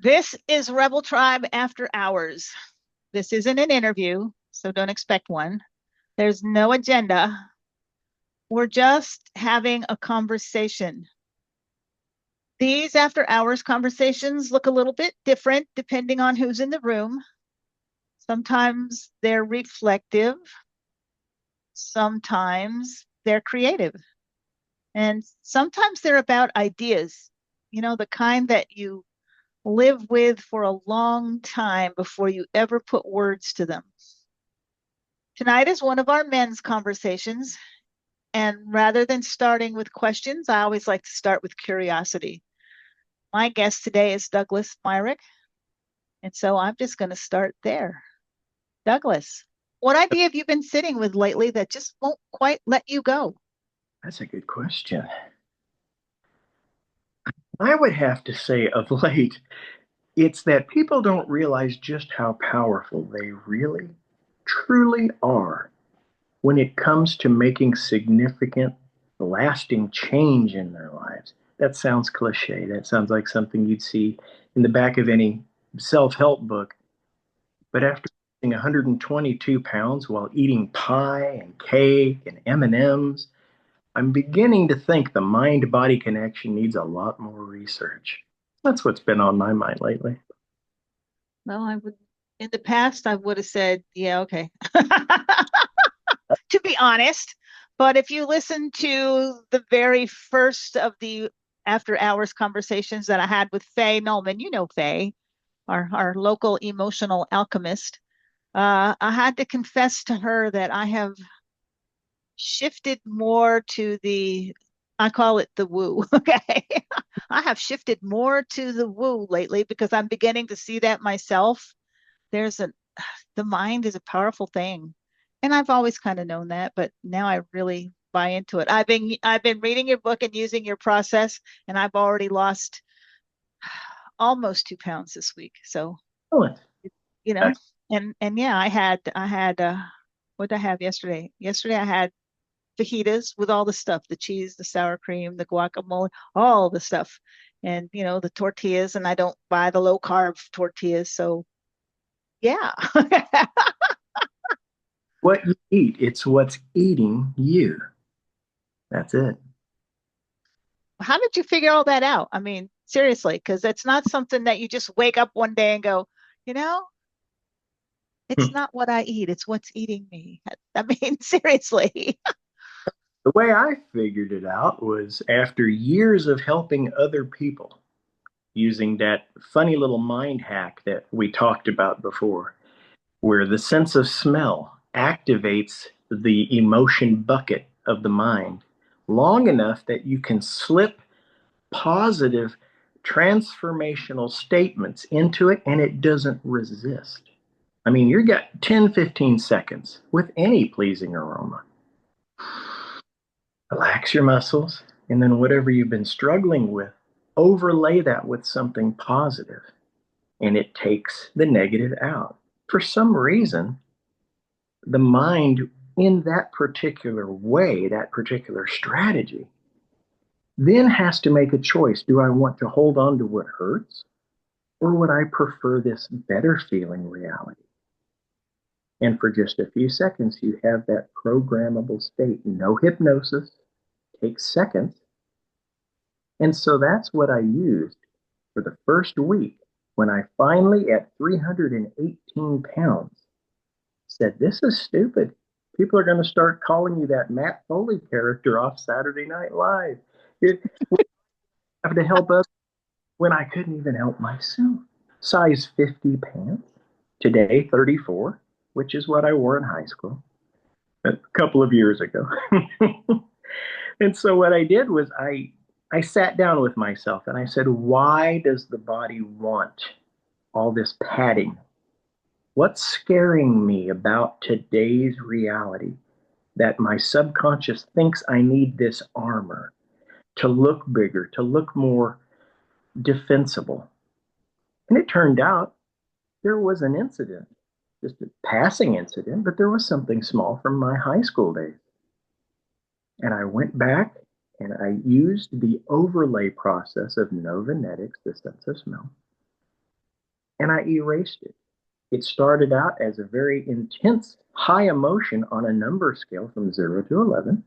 This is Rebel Tribe After Hours. This isn't an interview, so don't expect one. There's no agenda. We're just having a conversation. These after hours conversations look a little bit different depending on who's in the room. Sometimes they're reflective, sometimes they're creative, and sometimes they're about ideas, the kind that you live with for a long time before you ever put words to them. Tonight is one of our men's conversations. And rather than starting with questions, I always like to start with curiosity. My guest today is Douglas Myrick. And so I'm just going to start there. Douglas, what idea have you been sitting with lately that just won't quite let you go? That's a good question. I would have to say of late, it's that people don't realize just how powerful they really, truly are when it comes to making significant, lasting change in their lives. That sounds cliche. That sounds like something you'd see in the back of any self-help book. But after losing 122 pounds while eating pie and cake and M&Ms, I'm beginning to think the mind body connection needs a lot more research. That's what's been on my mind lately. Well, in the past, I would have said, yeah, okay, to be honest. But if you listen to the very first of the after hours conversations that I had with Faye Nolman, you know Faye, our local emotional alchemist, I had to confess to her that I have shifted more to I call it the woo. Okay. I have shifted more to the woo lately because I'm beginning to see that myself. There's a, the mind is a powerful thing. And I've always kind of known that, but now I really buy into it. I've been reading your book and using your process, and I've already lost almost 2 pounds this week. So, Oh, you know, that's and yeah, I had what did I have yesterday? Yesterday I had fajitas with all the stuff, the cheese, the sour cream, the guacamole, all the stuff. And the tortillas, and I don't buy the low carb tortillas. So yeah. what you eat. It's what's eating you. That's it. How did you figure all that out? I mean, seriously, because it's not something that you just wake up one day and go, you know, it's not what I eat, it's what's eating me. I mean, seriously. The way I figured it out was after years of helping other people using that funny little mind hack that we talked about before, where the sense of smell activates the emotion bucket of the mind long enough that you can slip positive transformational statements into it and it doesn't resist. I mean, you got 10, 15 seconds with any pleasing aroma. Relax your muscles, and then whatever you've been struggling with, overlay that with something positive, and it takes the negative out. For some reason, the mind, in that particular way, that particular strategy, then has to make a choice. Do I want to hold on to what hurts, or would I prefer this better feeling reality? And for just a few seconds, you have that programmable state. No hypnosis, takes seconds. And so that's what I used for the first week when I finally, at 318 pounds, said, "This is stupid. People are going to start calling you that Matt Foley character off Saturday Night Live. You have to help us when I couldn't even help myself." Size 50 pants, today 34, which is what I wore in high school a couple of years ago. And so what I did was I sat down with myself and I said, why does the body want all this padding? What's scaring me about today's reality that my subconscious thinks I need this armor to look bigger, to look more defensible? And it turned out there was an incident, just a passing incident, but there was something small from my high school days. And I went back and I used the overlay process of Novenetics, the sense of smell, and I erased it. It started out as a very intense, high emotion on a number scale from 0 to 11.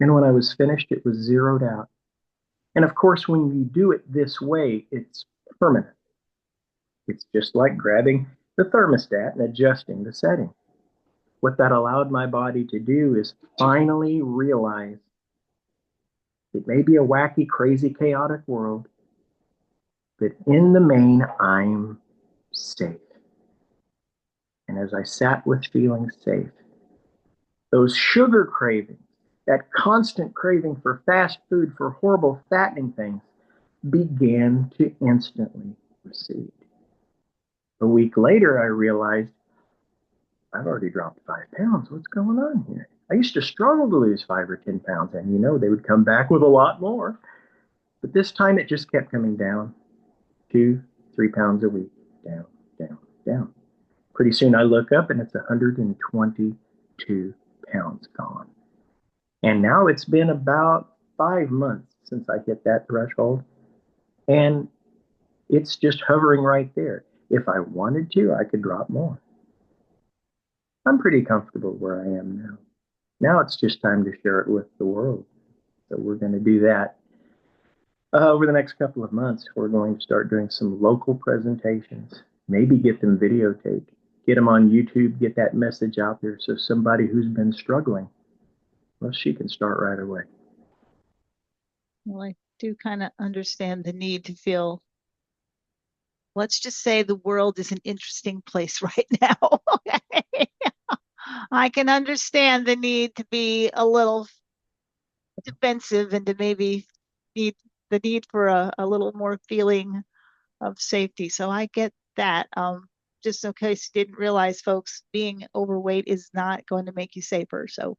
And when I was finished, it was zeroed out. And of course, when you do it this way, it's permanent. It's just like grabbing the thermostat and adjusting the setting. What that allowed my body to do is finally realize it may be a wacky, crazy, chaotic world, but in the main, I'm safe. And as I sat with feeling safe, those sugar cravings, that constant craving for fast food, for horrible, fattening things, began to instantly recede. A week later, I realized I've already dropped 5 pounds. What's going on here? I used to struggle to lose 5 or 10 pounds, and they would come back with a lot more. But this time it just kept coming down 2, 3 pounds a week, down, down, down. Pretty soon I look up and it's 122 pounds gone. And now it's been about 5 months since I hit that threshold. And it's just hovering right there. If I wanted to, I could drop more. I'm pretty comfortable where I am now. Now it's just time to share it with the world. So we're going to do that. Over the next couple of months, we're going to start doing some local presentations, maybe get them videotaped, get them on YouTube, get that message out there so somebody who's been struggling, well, she can start right away. Well, I do kind of understand the need to feel, let's just say the world is an interesting place right now. Okay. I can understand the need to be a little defensive and to maybe need the need for a little more feeling of safety. So I get that. Just in case you didn't realize, folks, being overweight is not going to make you safer. So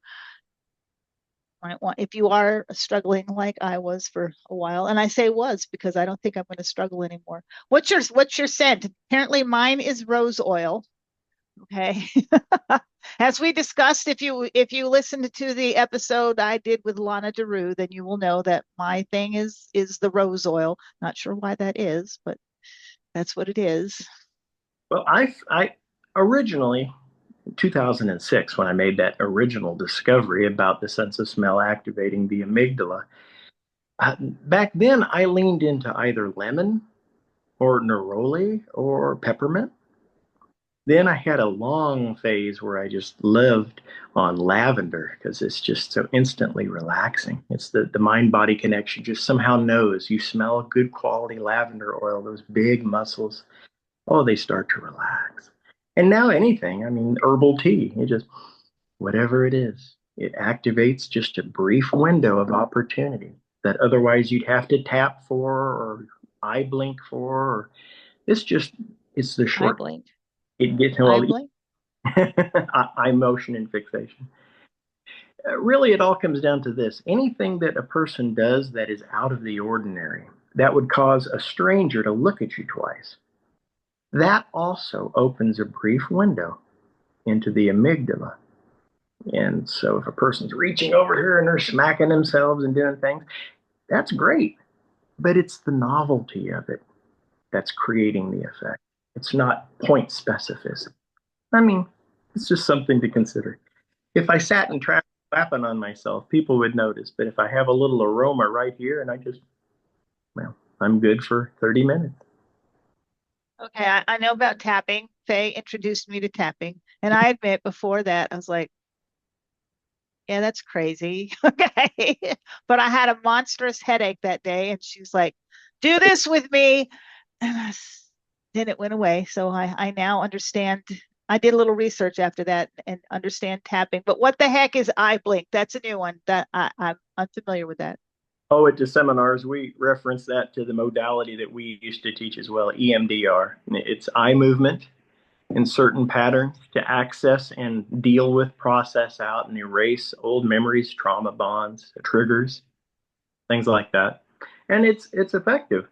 might want, if you are struggling like I was for a while, and I say was because I don't think I'm going to struggle anymore. What's your scent? Apparently mine is rose oil. Okay. As we discussed, if you listened to the episode I did with Lana DeRue, then you will know that my thing is the rose oil. Not sure why that is, but that's what it is. Well, I originally, 2006, when I made that original discovery about the sense of smell activating the amygdala, back then I leaned into either lemon or neroli or peppermint. Then I had a long phase where I just lived on lavender because it's just so instantly relaxing. It's the mind body connection just somehow knows you smell good quality lavender oil, those big muscles. Oh, they start to relax. And now anything, I mean, herbal tea, it just, whatever it is, it activates just a brief window of opportunity that otherwise you'd have to tap for or eye blink for. Or it's just, it's the I short. blink. It gets, I well, blink. eye motion and fixation. Really, it all comes down to this. Anything that a person does that is out of the ordinary, that would cause a stranger to look at you twice, that also opens a brief window into the amygdala. And so if a person's reaching over here and they're smacking themselves and doing things, that's great. But it's the novelty of it that's creating the effect. It's not point specificity. I mean, it's just something to consider. If I sat and tried clapping on myself, people would notice. But if I have a little aroma right here and I just, well, I'm good for 30 minutes. Okay, I know about tapping. Faye introduced me to tapping. And I admit before that, I was like, yeah, that's crazy. Okay. But I had a monstrous headache that day, and she's like, do this with me. And then it went away. So I now understand. I did a little research after that and understand tapping. But what the heck is eye blink? That's a new one that I'm unfamiliar with that. Oh, at the seminars, we reference that to the modality that we used to teach as well, EMDR. It's eye movement in certain patterns to access and deal with, process out, and erase old memories, trauma bonds, triggers, things like that. And it's effective.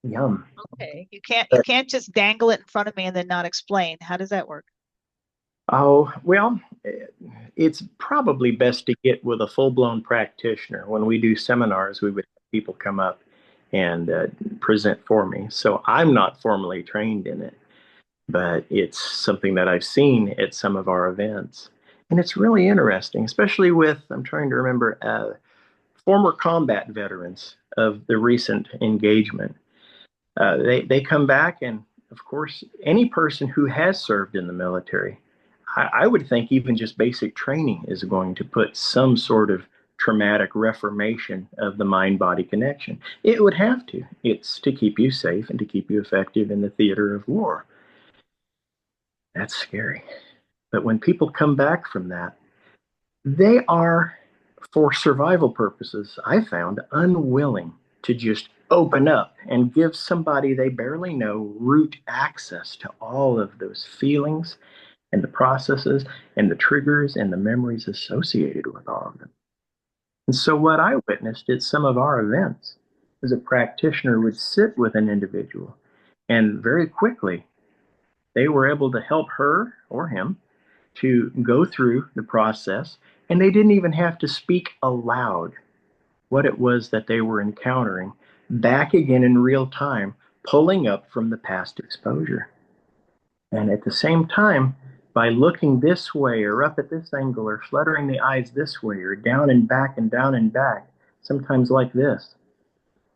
Yum. Okay. You can't just dangle it in front of me and then not explain. How does that work? Oh, well, it's probably best to get with a full blown practitioner. When we do seminars, we would have people come up and present for me. So I'm not formally trained in it, but it's something that I've seen at some of our events. And it's really interesting, especially with, I'm trying to remember, former combat veterans of the recent engagement. They come back, and of course, any person who has served in the military, I would think even just basic training is going to put some sort of traumatic reformation of the mind body connection. It would have to. It's to keep you safe and to keep you effective in the theater of war. That's scary. But when people come back from that, they are, for survival purposes, I found unwilling to just open up and give somebody they barely know root access to all of those feelings and the processes and the triggers and the memories associated with all of them. And so, what I witnessed at some of our events is a practitioner would sit with an individual, and very quickly they were able to help her or him to go through the process, and they didn't even have to speak aloud what it was that they were encountering back again in real time, pulling up from the past exposure. And at the same time, by looking this way or up at this angle or fluttering the eyes this way or down and back and down and back, sometimes like this,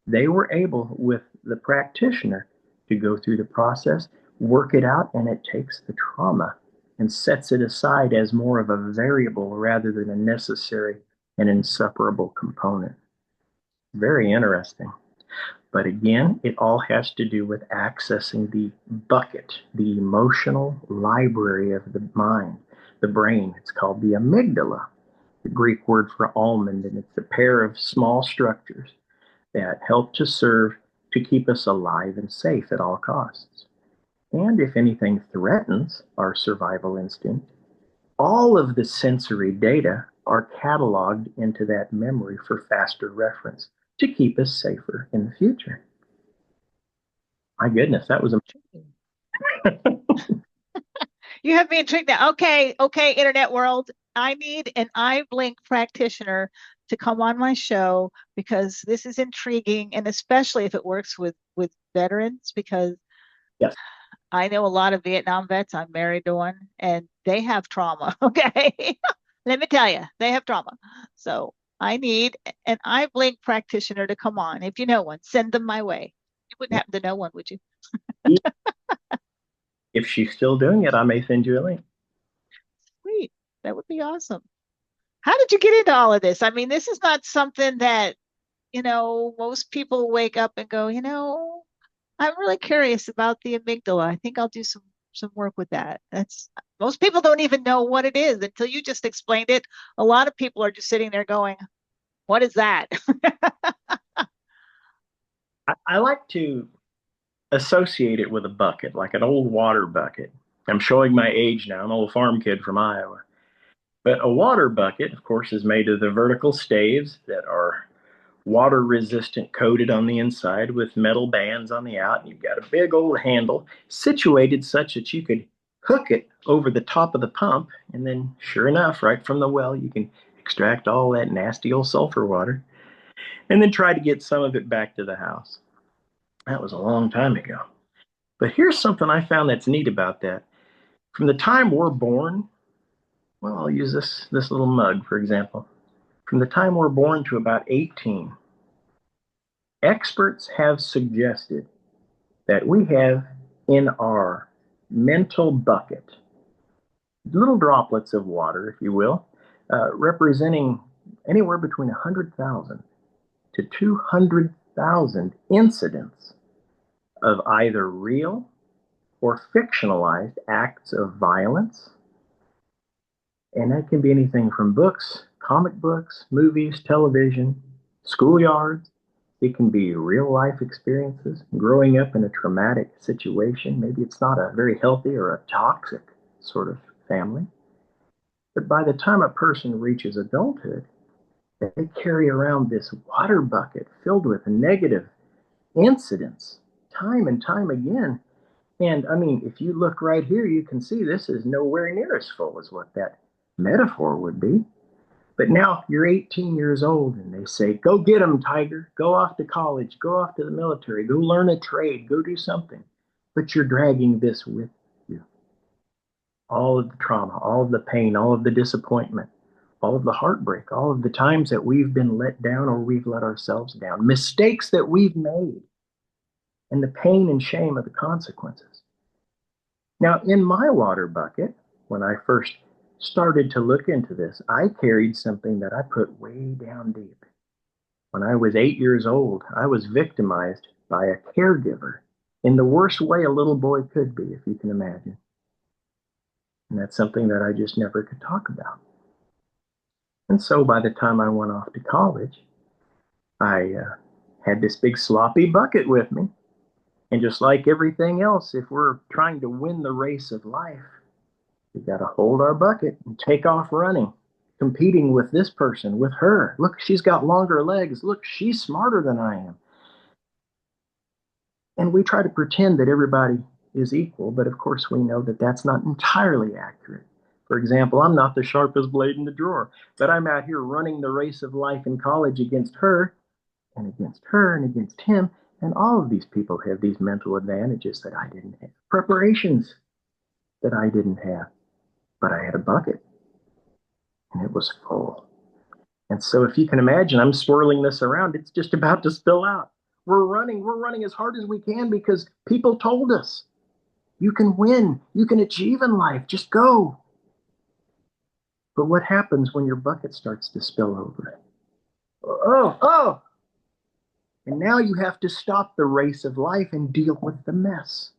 they were able, with the practitioner, to go through the process, work it out, and it takes the trauma and sets it aside as more of a variable rather than a necessary and inseparable component. Very interesting. But again, it all has to do with accessing the bucket, the emotional library of the mind, the brain. It's called the amygdala, the Greek word for almond, and it's a pair of small structures that help to serve to keep us alive and safe at all costs. And if anything threatens our survival instinct, all of the sensory data are cataloged into that memory for faster reference to keep us safer in the future. My goodness, that was a You have me intrigued now. Okay, okay, internet world. I need an eye blink practitioner to come on my show because this is intriguing, and especially if it works with veterans, because yes. I know a lot of Vietnam vets. I'm married to one, and they have trauma. Okay, let me tell you, they have trauma. So I need an eye blink practitioner to come on. If you know one, send them my way. You wouldn't happen to know one, would you? If she's still doing it, I may send you a link. Sweet, that would be awesome. How did you get into all of this? I mean, this is not something that, most people wake up and go, I'm really curious about the amygdala. I think I'll do some work with that. That's most people don't even know what it is until you just explained it. A lot of people are just sitting there going, "What is that?" I like to associate it with a bucket, like an old water bucket. I'm showing my age now. I'm an old farm kid from Iowa. But a water bucket, of course, is made of the vertical staves that are water resistant coated on the inside with metal bands on the out. And you've got a big old handle situated such that you could hook it over the top of the pump. And then, sure enough, right from the well, you can extract all that nasty old sulfur water and then try to get some of it back to the house. That was a long time ago. But here's something I found that's neat about that. From the time we're born, well, I'll use this little mug, for example. From the time we're born to about 18, experts have suggested that we have in our mental bucket little droplets of water, if you will, representing anywhere between 100,000 to 200,000 incidents of either real or fictionalized acts of violence. And that can be anything from books, comic books, movies, television, schoolyards. It can be real life experiences, growing up in a traumatic situation. Maybe it's not a very healthy or a toxic sort of family. But by the time a person reaches adulthood, they carry around this water bucket filled with negative incidents time and time again. And I mean, if you look right here, you can see this is nowhere near as full as what that metaphor would be. But now you're 18 years old and they say, go get them, Tiger. Go off to college, go off to the military, go learn a trade, go do something. But you're dragging this with you. All of the trauma, all of the pain, all of the disappointment, all of the heartbreak, all of the times that we've been let down or we've let ourselves down, mistakes that we've made, and the pain and shame of the consequences. Now, in my water bucket, when I first started to look into this, I carried something that I put way down deep. When I was 8 years old, I was victimized by a caregiver in the worst way a little boy could be, if you can imagine. And that's something that I just never could talk about. And so by the time I went off to college, I had this big sloppy bucket with me. And just like everything else, if we're trying to win the race of life, we got to hold our bucket and take off running, competing with this person, with her. Look, she's got longer legs. Look, she's smarter than I am. And we try to pretend that everybody is equal, but of course we know that that's not entirely accurate. For example, I'm not the sharpest blade in the drawer, but I'm out here running the race of life in college against her and against her and against him. And all of these people have these mental advantages that I didn't have, preparations that I didn't have, but I had a bucket and it was full. And so if you can imagine, I'm swirling this around, it's just about to spill out. We're running as hard as we can because people told us you can win, you can achieve in life, just go. But what happens when your bucket starts to spill over? Oh, and now you have to stop the race of life and deal with the mess.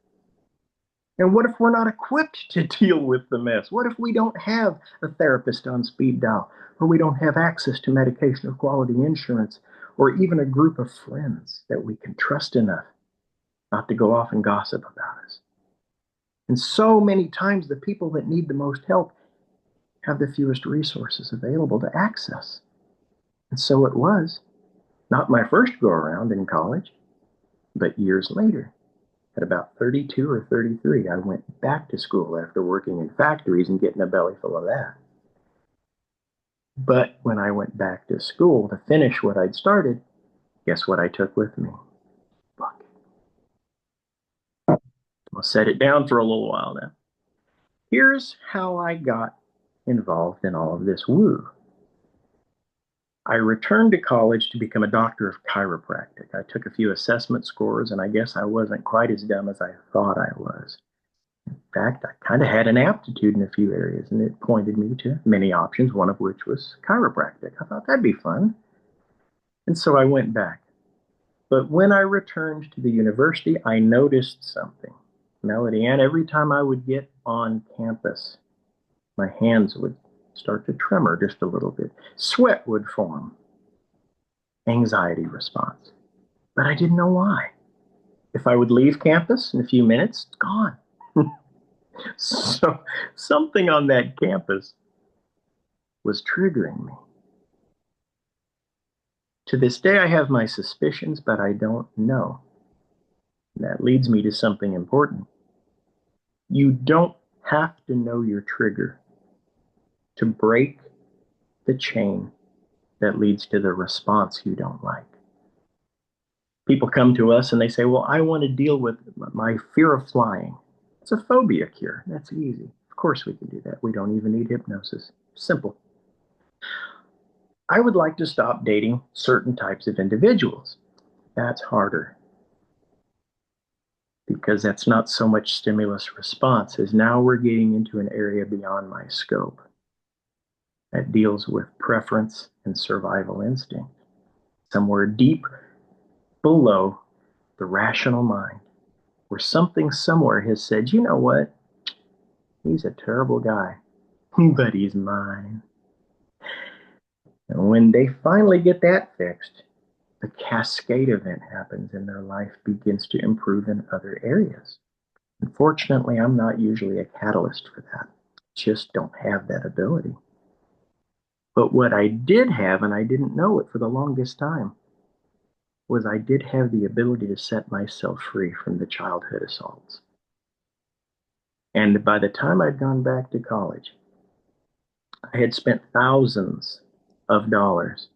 And what if we're not equipped to deal with the mess? What if we don't have a therapist on speed dial, or we don't have access to medication or quality insurance, or even a group of friends that we can trust enough not to go off and gossip about us? And so many times, the people that need the most help have the fewest resources available to access. And so it was, not my first go around in college, but years later. At about 32 or 33, I went back to school after working in factories and getting a belly full of that. But when I went back to school to finish what I'd started, guess what I took with me? Book. I'll set it down for a little while now. Here's how I got involved in all of this woo. I returned to college to become a doctor of chiropractic. I took a few assessment scores, and I guess I wasn't quite as dumb as I thought I was. In fact, I kind of had an aptitude in a few areas, and it pointed me to many options, one of which was chiropractic. I thought that'd be fun. And so I went back. But when I returned to the university, I noticed something. Melody Ann, every time I would get on campus, my hands would start to tremor just a little bit. Sweat would form. Anxiety response. But I didn't know why. If I would leave campus in a few minutes, it's gone. So something on that campus was triggering me. To this day, I have my suspicions, but I don't know. And that leads me to something important. You don't have to know your trigger to break the chain that leads to the response you don't like. People come to us and they say, well, I want to deal with my fear of flying. It's a phobia cure. That's easy. Of course we can do that. We don't even need hypnosis. Simple. I would like to stop dating certain types of individuals. That's harder because that's not so much stimulus response as now we're getting into an area beyond my scope that deals with preference and survival instinct, somewhere deep below the rational mind, where something somewhere has said, you know what? He's a terrible guy, but he's mine. And when they finally get that fixed, the cascade event happens and their life begins to improve in other areas. Unfortunately, I'm not usually a catalyst for that. Just don't have that ability. But what I did have, and I didn't know it for the longest time, was I did have the ability to set myself free from the childhood assaults. And by the time I'd gone back to college, I had spent thousands of dollars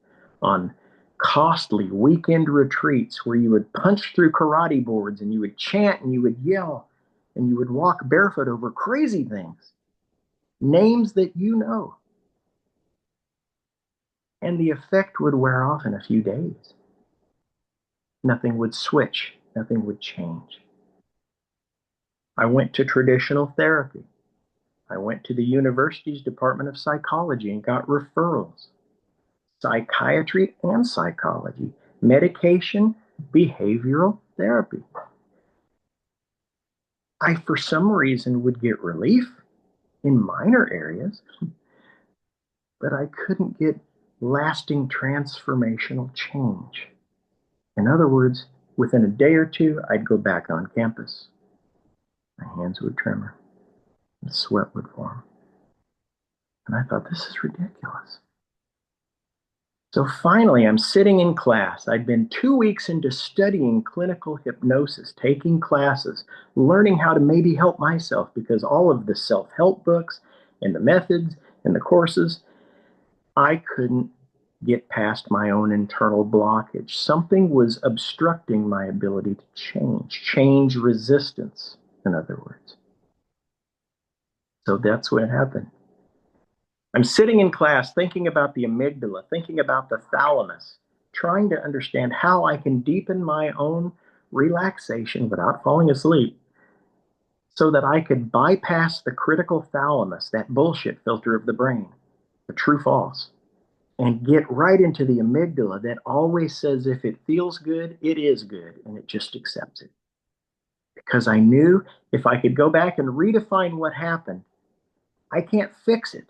on costly weekend retreats where you would punch through karate boards and you would chant and you would yell and you would walk barefoot over crazy things, names that you know. And the effect would wear off in a few days. Nothing would switch, nothing would change. I went to traditional therapy. I went to the university's Department of Psychology and got referrals. Psychiatry and psychology, medication, behavioral therapy. I, for some reason, would get relief in minor areas, but I couldn't get lasting transformational change. In other words, within a day or two, I'd go back on campus. My hands would tremor, and sweat would form. And I thought, this is ridiculous. So finally, I'm sitting in class. I'd been 2 weeks into studying clinical hypnosis, taking classes, learning how to maybe help myself because all of the self-help books and the methods and the courses, I couldn't get past my own internal blockage. Something was obstructing my ability to change resistance, in other words. So that's what happened. I'm sitting in class thinking about the amygdala, thinking about the thalamus, trying to understand how I can deepen my own relaxation without falling asleep so that I could bypass the critical thalamus, that bullshit filter of the brain, the true false, and get right into the amygdala that always says if it feels good, it is good, and it just accepts it. Because I knew if I could go back and redefine what happened, I can't fix it,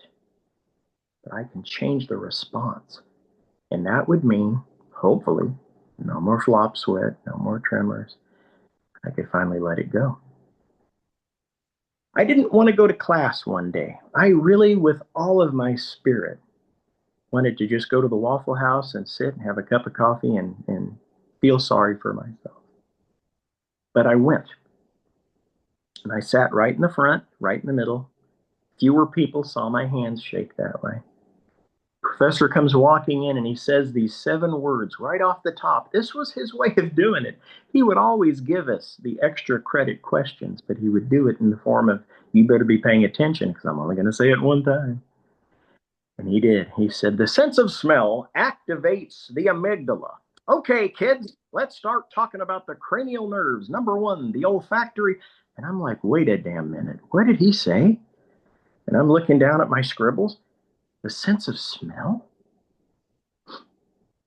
but I can change the response. And that would mean, hopefully, no more flop sweat, no more tremors. I could finally let it go. I didn't want to go to class one day. I really, with all of my spirit, wanted to just go to the Waffle House and sit and have a cup of coffee and feel sorry for myself. But I went. And I sat right in the front, right in the middle. Fewer people saw my hands shake that way. Professor comes walking in and he says these 7 words right off the top. This was his way of doing it. He would always give us the extra credit questions, but he would do it in the form of, you better be paying attention because I'm only going to say it one time. And he did. He said, the sense of smell activates the amygdala. Okay, kids, let's start talking about the cranial nerves. Number 1, the olfactory. And I'm like, wait a damn minute. What did he say? And I'm looking down at my scribbles. The sense of smell?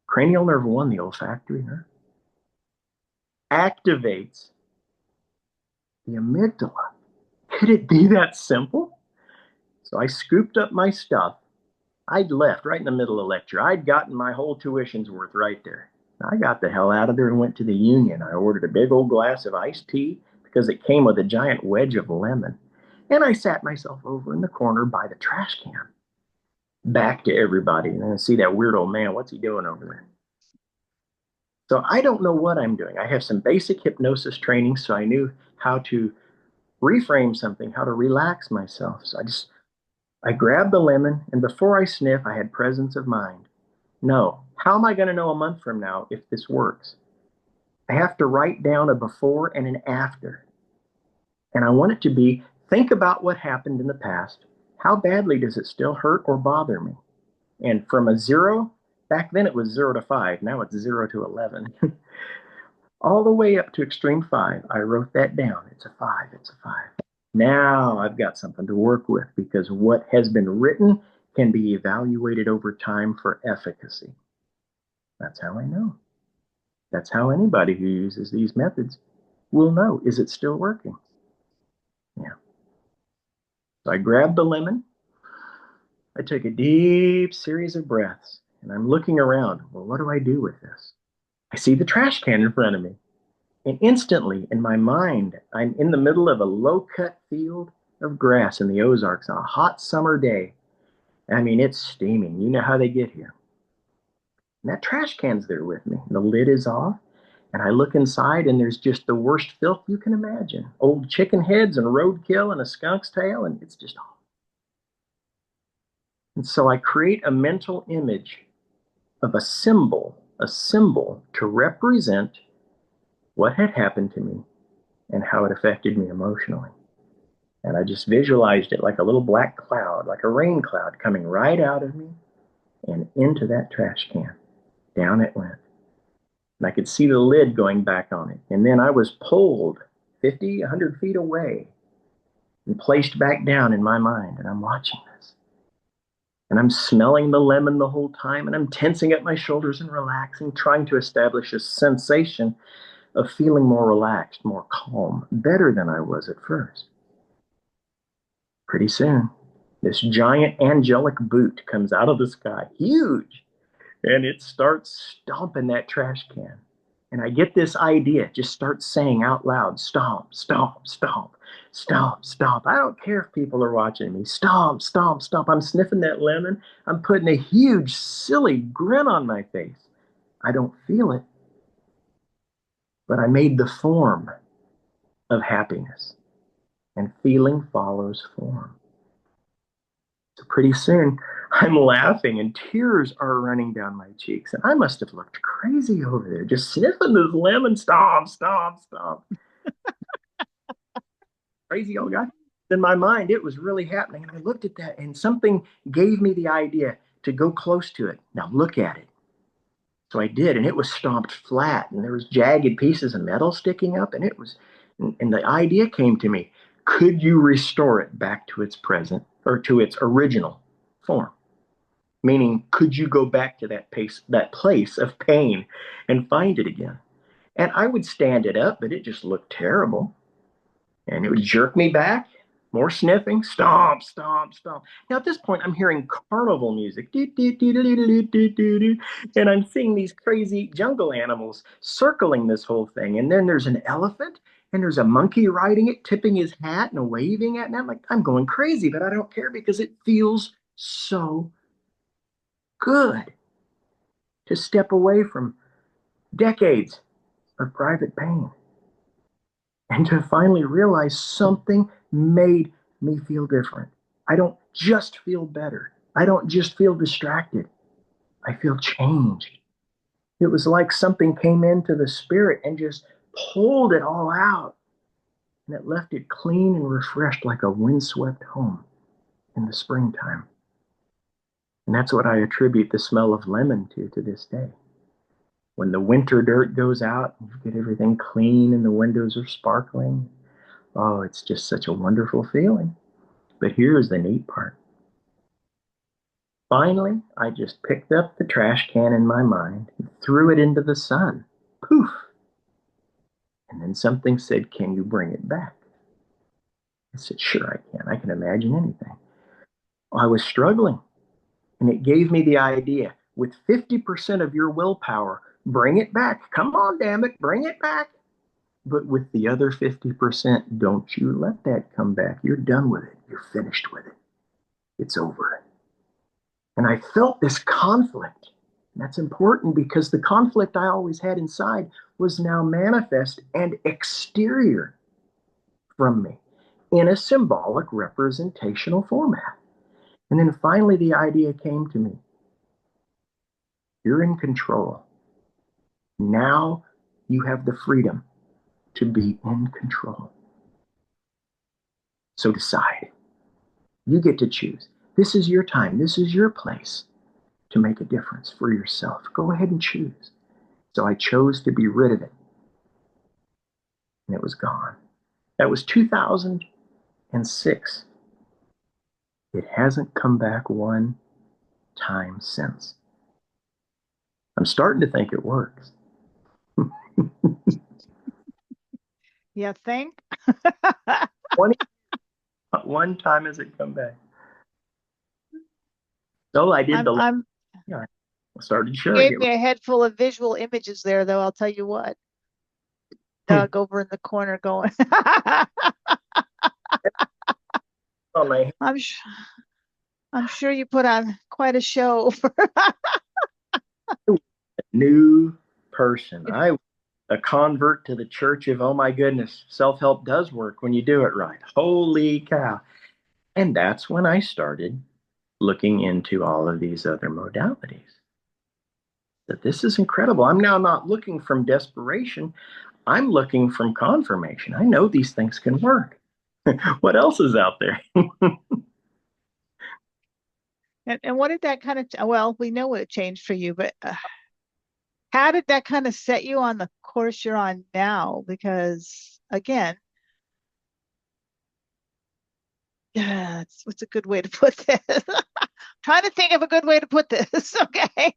Cranial nerve 1, the olfactory nerve, activates the amygdala. Could it be that simple? So I scooped up my stuff. I'd left right in the middle of lecture. I'd gotten my whole tuition's worth right there. I got the hell out of there and went to the Union. I ordered a big old glass of iced tea because it came with a giant wedge of lemon. And I sat myself over in the corner by the trash can. Back to everybody. And I see that weird old man. What's he doing over there? So I don't know what I'm doing. I have some basic hypnosis training, so I knew how to reframe something, how to relax myself. So I grabbed the lemon, and before I sniff, I had presence of mind. No, how am I going to know a month from now if this works? I have to write down a before and an after. And I want it to be, think about what happened in the past. How badly does it still hurt or bother me? And from a 0, back then it was 0 to 5. Now it's 0 to 11. All the way up to extreme 5. I wrote that down. It's a 5. It's a 5. Now I've got something to work with because what has been written can be evaluated over time for efficacy. That's how I know. That's how anybody who uses these methods will know. Is it still working? Yeah. So I grabbed the lemon. I took a deep series of breaths and I'm looking around. Well, what do I do with this? I see the trash can in front of me. And instantly, in my mind, I'm in the middle of a low-cut field of grass in the Ozarks on a hot summer day. I mean, it's steaming. You know how they get here. And that trash can's there with me. And the lid is off. And I look inside, and there's just the worst filth you can imagine. Old chicken heads and roadkill and a skunk's tail, and it's just all. And so I create a mental image of a symbol to represent what had happened to me and how it affected me emotionally. And I just visualized it like a little black cloud, like a rain cloud coming right out of me and into that trash can. Down it went. And I could see the lid going back on it. And then I was pulled 50, 100 feet away and placed back down in my mind. And I'm watching this. And I'm smelling the lemon the whole time. And I'm tensing up my shoulders and relaxing, trying to establish a sensation of feeling more relaxed, more calm, better than I was at first. Pretty soon, this giant angelic boot comes out of the sky, huge, and it starts stomping that trash can. And I get this idea, just start saying out loud, stomp, stomp, stomp, stomp, stomp. I don't care if people are watching me. Stomp, stomp, stomp. I'm sniffing that lemon. I'm putting a huge, silly grin on my face. I don't feel it, but I made the form of happiness, and feeling follows form. So pretty soon, I'm laughing and tears are running down my cheeks. And I must have looked crazy over there, just sniffing this lemon. Stomp, stomp, stomp. Crazy old guy. In my mind, it was really happening. And I looked at that, and something gave me the idea to go close to it. Now look at it. So I did, and it was stomped flat, and there was jagged pieces of metal sticking up, and and the idea came to me: could you restore it back to its present or to its original form? Meaning, could you go back to that place of pain and find it again? And I would stand it up, but it just looked terrible. And it would jerk me back, more sniffing, stomp, stomp, stomp. Now at this point, I'm hearing carnival music, and I'm seeing these crazy jungle animals circling this whole thing. And then there's an elephant, and there's a monkey riding it, tipping his hat and waving at me. I'm like, I'm going crazy, but I don't care because it feels so good to step away from decades of private pain and to finally realize something made me feel different. I don't just feel better. I don't just feel distracted. I feel changed. It was like something came into the spirit and just pulled it all out. And it left it clean and refreshed like a windswept home in the springtime. And that's what I attribute the smell of lemon to this day. When the winter dirt goes out and you get everything clean and the windows are sparkling, oh, it's just such a wonderful feeling. But here's the neat part. Finally, I just picked up the trash can in my mind and threw it into the sun. Poof! And then something said, "Can you bring it back?" I said, "Sure, I can. I can imagine anything." Well, I was struggling, and it gave me the idea: with 50% of your willpower, bring it back. Come on, damn it, bring it back. But with the other 50%, don't you let that come back. You're done with it. You're finished with it. It's over. And I felt this conflict. And that's important because the conflict I always had inside was now manifest and exterior from me in a symbolic representational format. And then finally, the idea came to me: you're in control. Now you have the freedom to be in control. So decide. You get to choose. This is your time. This is your place to make a difference for yourself. Go ahead and choose. So I chose to be rid of it, and it was gone. That was 2006. It hasn't come back one time since. I'm starting to think it works. You think? 20, not one time has it come back. So I did the, I'm yeah, I started You sharing gave it. me a head full of visual images there, though. I'll tell you what. Doug over in the corner going. On my I'm sh I'm sure you put on quite a show for new person. I was a convert to the church of, oh my goodness, self-help does work when you do it right. Holy cow. And that's when I started looking into all of these other modalities. That this is incredible. I'm now not looking from desperation. I'm looking from confirmation. I know these things can work. What else is out there? And what did that kind of, well, we know what it changed for you, but how did that kind of set you on the course you're on now? Because again, what's a good way to put this? Trying to think of a good way to put this. Okay.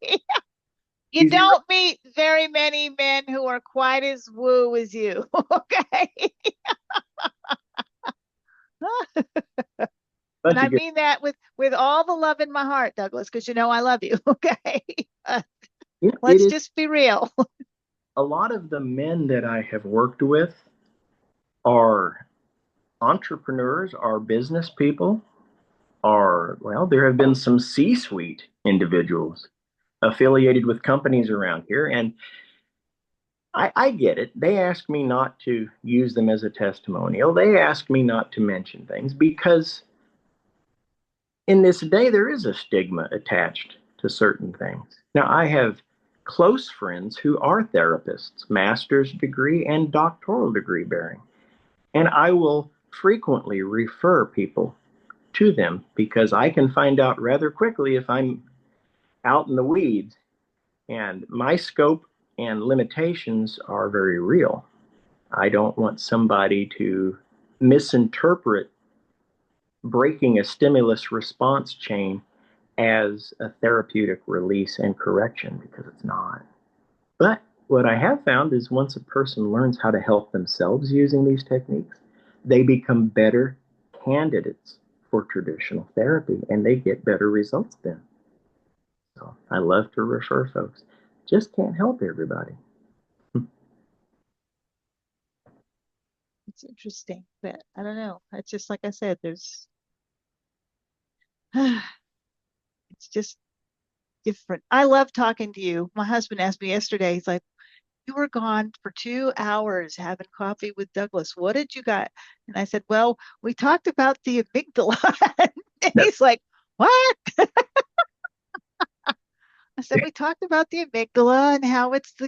You Easy. don't meet very many men who are quite as woo as you. Okay. And Bunch I of good. mean that with all the love in my heart, Douglas, because you know I love you. Okay. Yeah, it Let's is. just be real. A lot of the men that I have worked with are entrepreneurs, are business people, are, well, there have been some C suite individuals affiliated with companies around here. And I get it. They ask me not to use them as a testimonial. They ask me not to mention things because in this day, there is a stigma attached to certain things. Now, I have close friends who are therapists, master's degree and doctoral degree bearing, and I will frequently refer people to them because I can find out rather quickly if I'm out in the weeds. And my scope and limitations are very real. I don't want somebody to misinterpret breaking a stimulus response chain as a therapeutic release and correction because it's not. But what I have found is once a person learns how to help themselves using these techniques, they become better candidates for traditional therapy and they get better results then. So I love to refer folks. Just can't help everybody. It's interesting, but I don't know. It's just like I said, there's it's just different. I love talking to you. My husband asked me yesterday, he's like, you were gone for 2 hours having coffee with Douglas. What did you got? And I said, well, we talked about the amygdala. And No, he's like, what? I said, we talked about the amygdala and how it's the,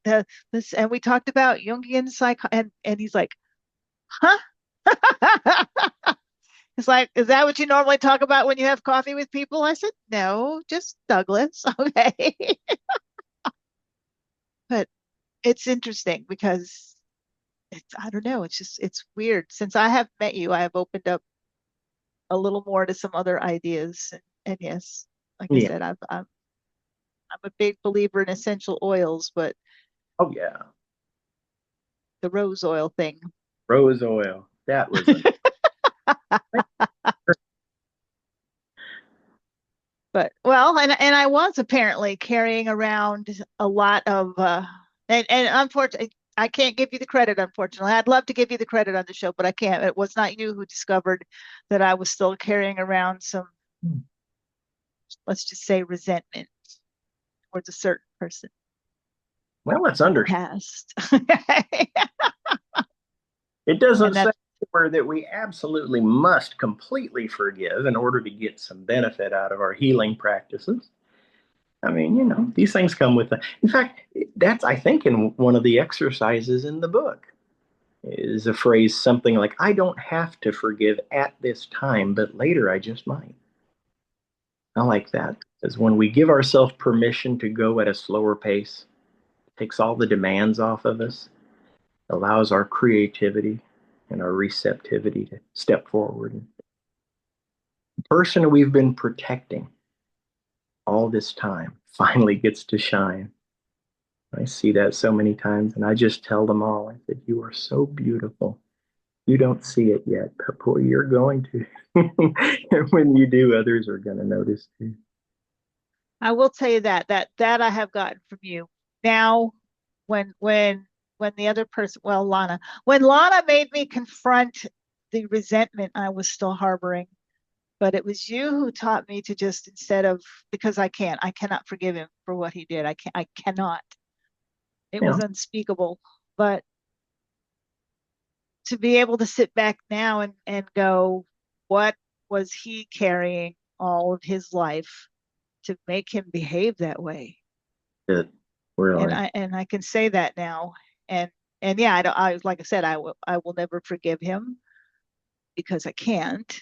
the this, and we talked about Jungian psych, and he's like, huh? It's like, is that what you normally talk about when you have coffee with people? I said, no, just Douglas. Okay. But it's interesting because I don't know, it's weird. Since I have met you, I have opened up a little more to some other ideas. And yes, like I yeah. said, I'm a big believer in essential oils, but Oh, yeah. the rose oil thing. Rose oil. That was a. But well, and I was apparently carrying around a lot of and unfortunately I can't give you the credit, unfortunately. I'd love to give you the credit on the show, but I can't. It was not you who discovered that I was still carrying around some, let's just say, resentment towards a certain person Well, it's in the understood. past. It And doesn't say that anywhere that we absolutely must completely forgive in order to get some benefit out of our healing practices. I mean, these things come with the. In fact, that's, I think, in one of the exercises in the book is a phrase something like, I don't have to forgive at this time, but later I just might. I like that. Because when we give ourselves permission to go at a slower pace, it takes all the demands off of us, allows our creativity and our receptivity to step forward. The person we've been protecting all this time finally gets to shine. I see that so many times, and I just tell them all, I said, you are so beautiful. You don't see it yet, but boy, you're going to. And when you do, others are going to notice too. I will tell you that I have gotten from you. Now, when when when the other person, well, when Lana made me confront the resentment I was still harboring, but it was you who taught me to just, instead of, because I cannot forgive him for what he did. I cannot. It You was know, unspeakable. But to be able to sit back now and go, what was he carrying all of his life to make him behave that way. It And really, I can say that now. And yeah, I don't, I like I said, I will never forgive him because I can't.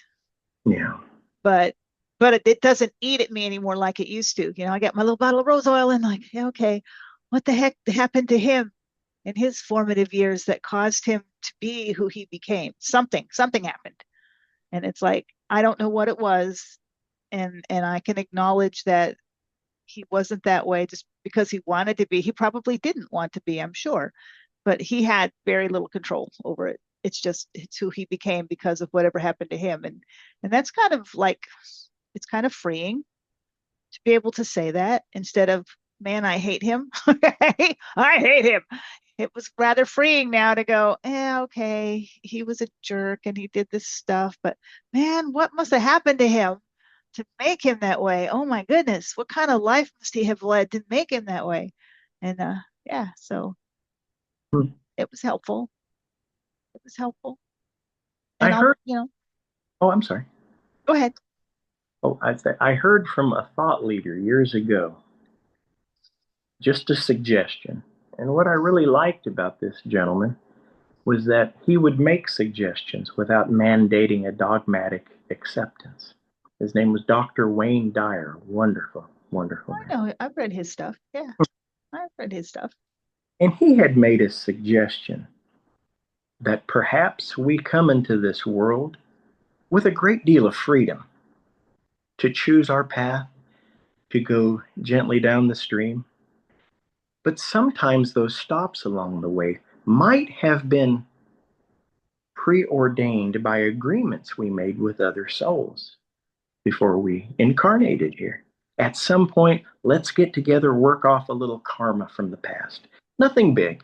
yeah. But it doesn't eat at me anymore like it used to. You know, I got my little bottle of rose oil and like, yeah, okay, what the heck happened to him in his formative years that caused him to be who he became? Something happened. And it's like, I don't know what it was. And I can acknowledge that he wasn't that way just because he wanted to be. He probably didn't want to be, I'm sure, but he had very little control over it. It's who he became because of whatever happened to him. And that's kind of like, it's kind of freeing to be able to say that instead of, man, I hate him. I hate him. It was rather freeing now to go, yeah, okay, he was a jerk and he did this stuff, but man, what must have happened to him to make him that way? Oh my goodness, what kind of life must he have led to make him that way? And yeah, so Hmm. it was helpful. It was helpful. I And I'll, heard, oh, I'm sorry. go ahead. Oh, I heard from a thought leader years ago, just a suggestion. And what I really liked about this gentleman was that he would make suggestions without mandating a dogmatic acceptance. His name was Dr. Wayne Dyer. Wonderful, wonderful I man. know, I've read his stuff. Yeah, I've read his stuff. And he had made a suggestion that perhaps we come into this world with a great deal of freedom to choose our path, to go gently down the stream. But sometimes those stops along the way might have been preordained by agreements we made with other souls before we incarnated here. At some point, let's get together, work off a little karma from the past. Nothing big.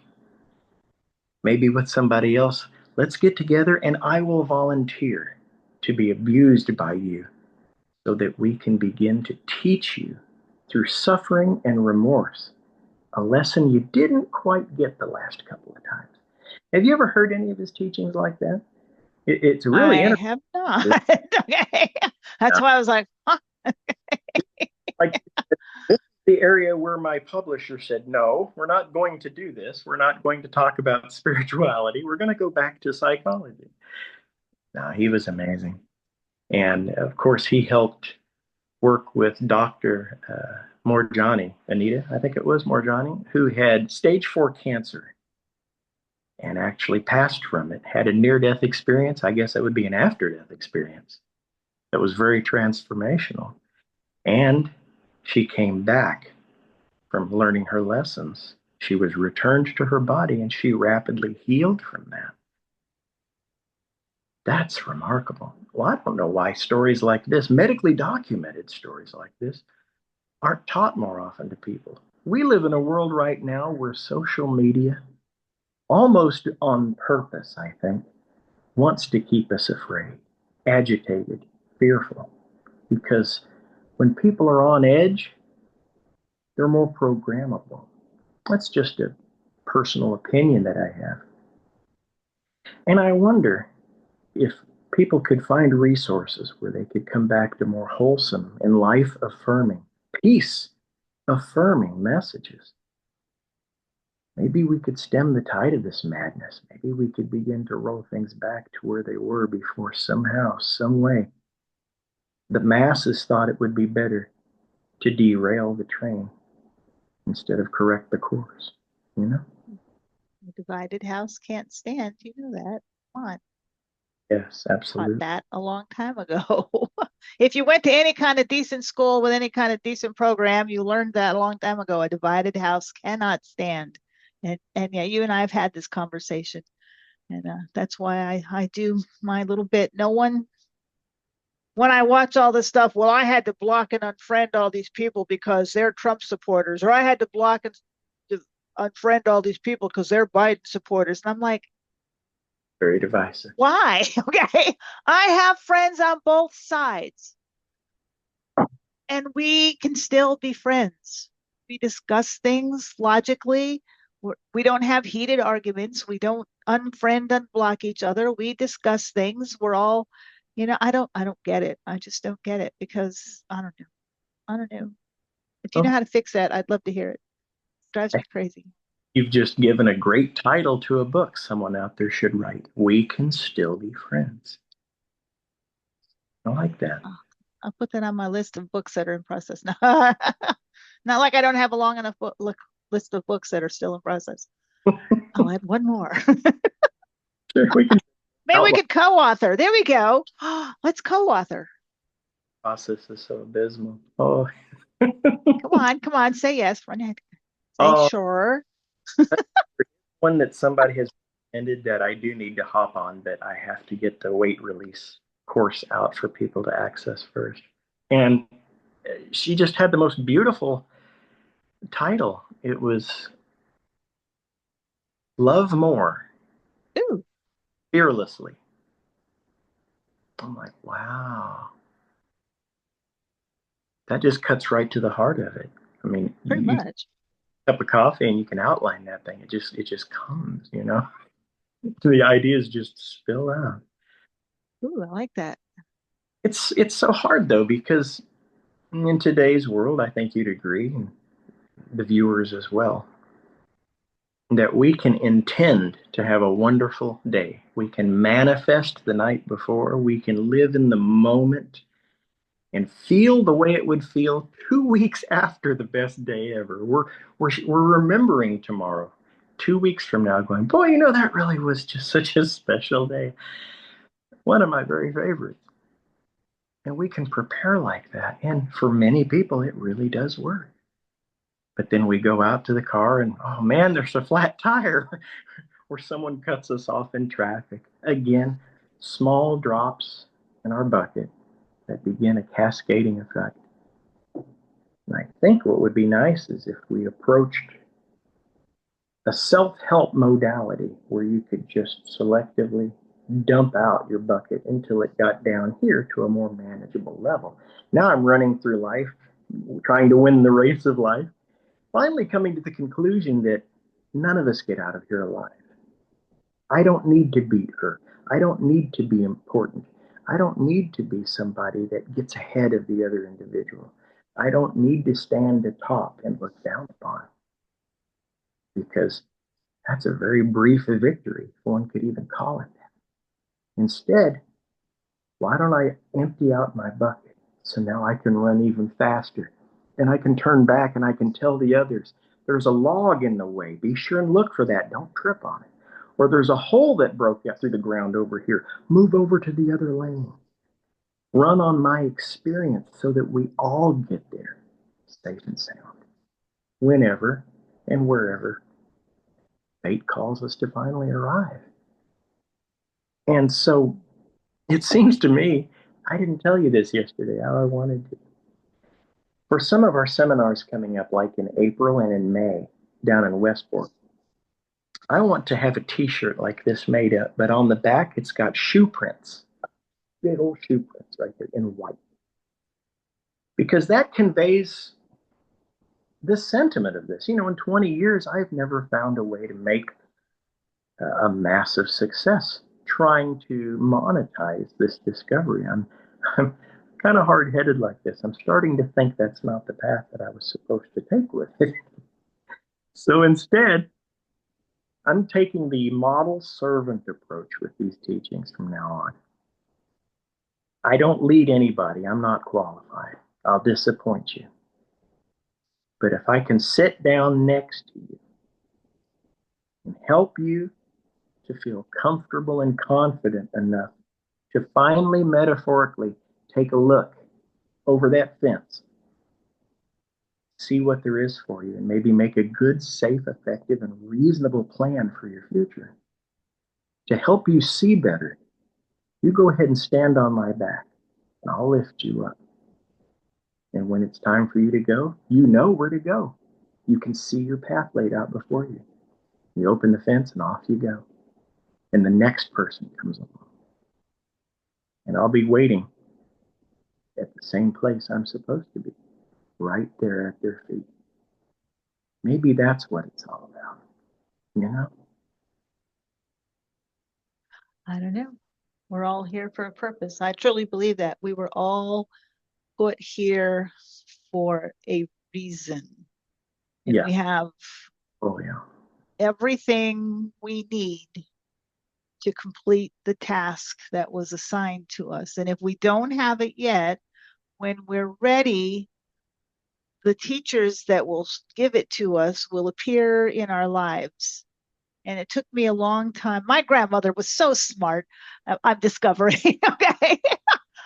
Maybe with somebody else, let's get together and I will volunteer to be abused by you so that we can begin to teach you through suffering and remorse a lesson you didn't quite get the last couple of times. Have you ever heard any of his teachings like that? It's really I interesting. have not. Okay. That's why I was like, huh? Like, this is the area where my publisher said, no, we're not going to do this. We're not going to talk about spirituality. We're going to go back to psychology. No, he was amazing. And of course, he helped work with Dr. Morjani, Anita, I think it was Morjani, who had stage 4 cancer and actually passed from it, had a near death experience. I guess that would be an after death experience that was very transformational. And she came back from learning her lessons. She was returned to her body and she rapidly healed from that. That's remarkable. Well, I don't know why stories like this, medically documented stories like this, aren't taught more often to people. We live in a world right now where social media, almost on purpose, I think, wants to keep us afraid, agitated, fearful, because when people are on edge, they're more programmable. That's just a personal opinion that I have. And I wonder if people could find resources where they could come back to more wholesome and life affirming, peace affirming messages. Maybe we could stem the tide of this madness. Maybe we could begin to roll things back to where they were before somehow, some way. The masses thought it would be better to derail the train instead of correct the course, you know? A divided house can't stand. You know that. Come on. Yes, Taught absolutely. that a long time ago. If you went to any kind of decent school with any kind of decent program, you learned that a long time ago. A divided house cannot stand. And yeah, you and I have had this conversation. And that's why I do my little bit. No one, when I watch all this stuff, well, I had to block and unfriend all these people because they're Trump supporters, or I had to block and unfriend all these people because they're Biden supporters. And I'm like, Very divisive. why? Okay. I have friends on both sides and we can still be friends. We discuss things logically. We don't have heated arguments. We don't unfriend, unblock each other. We discuss things. We're all I don't get it. I just don't get it because I don't know. I don't know. If you know Well, how to fix that, I'd love to hear it. Drives me crazy. you've just given a great title to a book someone out there should write. We Can Still Be Friends. I like that. Oh, I'll put that on my list of books that are in process now. Not like I don't have a long enough list of books that are still in process. I'll add one more. Sure, we can Maybe we outline could co-author. There we go. Let's co-author. the process is so abysmal. Oh, Come on, say yes. Run ahead. Say oh, sure. one that somebody has ended that I do need to hop on, but I have to get the weight release course out for people to access first. And she just had the most beautiful title. It was Love More Ooh, Fearlessly. I'm like, wow, that just cuts right to the heart of it. I mean, pretty you much. cup of coffee and you can outline that thing. It just comes, The ideas just spill out. Ooh, I like that. It's so hard though because in today's world, I think you'd agree, and the viewers as well, that we can intend to have a wonderful day. We can manifest the night before. We can live in the moment and feel the way it would feel 2 weeks after the best day ever. We're remembering tomorrow, 2 weeks from now, going, boy, that really was just such a special day. One of my very favorites. And we can prepare like that. And for many people, it really does work. But then we go out to the car and, oh man, there's a flat tire, or someone cuts us off in traffic. Again, small drops in our bucket that begin a cascading effect. And I think what would be nice is if we approached a self help modality where you could just selectively dump out your bucket until it got down here to a more manageable level. Now I'm running through life, trying to win the race of life, finally coming to the conclusion that none of us get out of here alive. I don't need to beat her. I don't need to be important. I don't need to be somebody that gets ahead of the other individual. I don't need to stand atop and look down upon because that's a very brief victory, if one could even call it that. Instead, why don't I empty out my bucket so now I can run even faster? And I can turn back and I can tell the others, there's a log in the way. Be sure and look for that. Don't trip on it. Or there's a hole that broke out through the ground over here. Move over to the other lane. Run on my experience so that we all get there safe and sound. Whenever and wherever fate calls us to finally arrive. And so it seems to me, I didn't tell you this yesterday, how I wanted to. For some of our seminars coming up, like in April and in May down in Westport, I want to have a t shirt like this made up, but on the back it's got shoe prints, big old shoe prints right there in white, because that conveys the sentiment of this. In 20 years, I've never found a way to make a massive success trying to monetize this discovery. I'm kind of hard headed like this. I'm starting to think that's not the path that I was supposed to take with it. So instead, I'm taking the model servant approach with these teachings from now on. I don't lead anybody, I'm not qualified. I'll disappoint you. But if I can sit down next to you and help you to feel comfortable and confident enough to finally metaphorically take a look over that fence, see what there is for you, and maybe make a good, safe, effective, and reasonable plan for your future. To help you see better, you go ahead and stand on my back, and I'll lift you up. And when it's time for you to go, you know where to go. You can see your path laid out before you. You open the fence, and off you go. And the next person comes along. And I'll be waiting at the same place I'm supposed to be, right there at their feet. Maybe that's what it's all about, you know? I don't know. We're all here for a purpose. I truly believe that we were all put here for a reason. And Yeah. we have Oh, yeah. everything we need to complete the task that was assigned to us. And if we don't have it yet, when we're ready, the teachers that will give it to us will appear in our lives. And it took me a long time. My grandmother was so smart. I'm discovering, okay?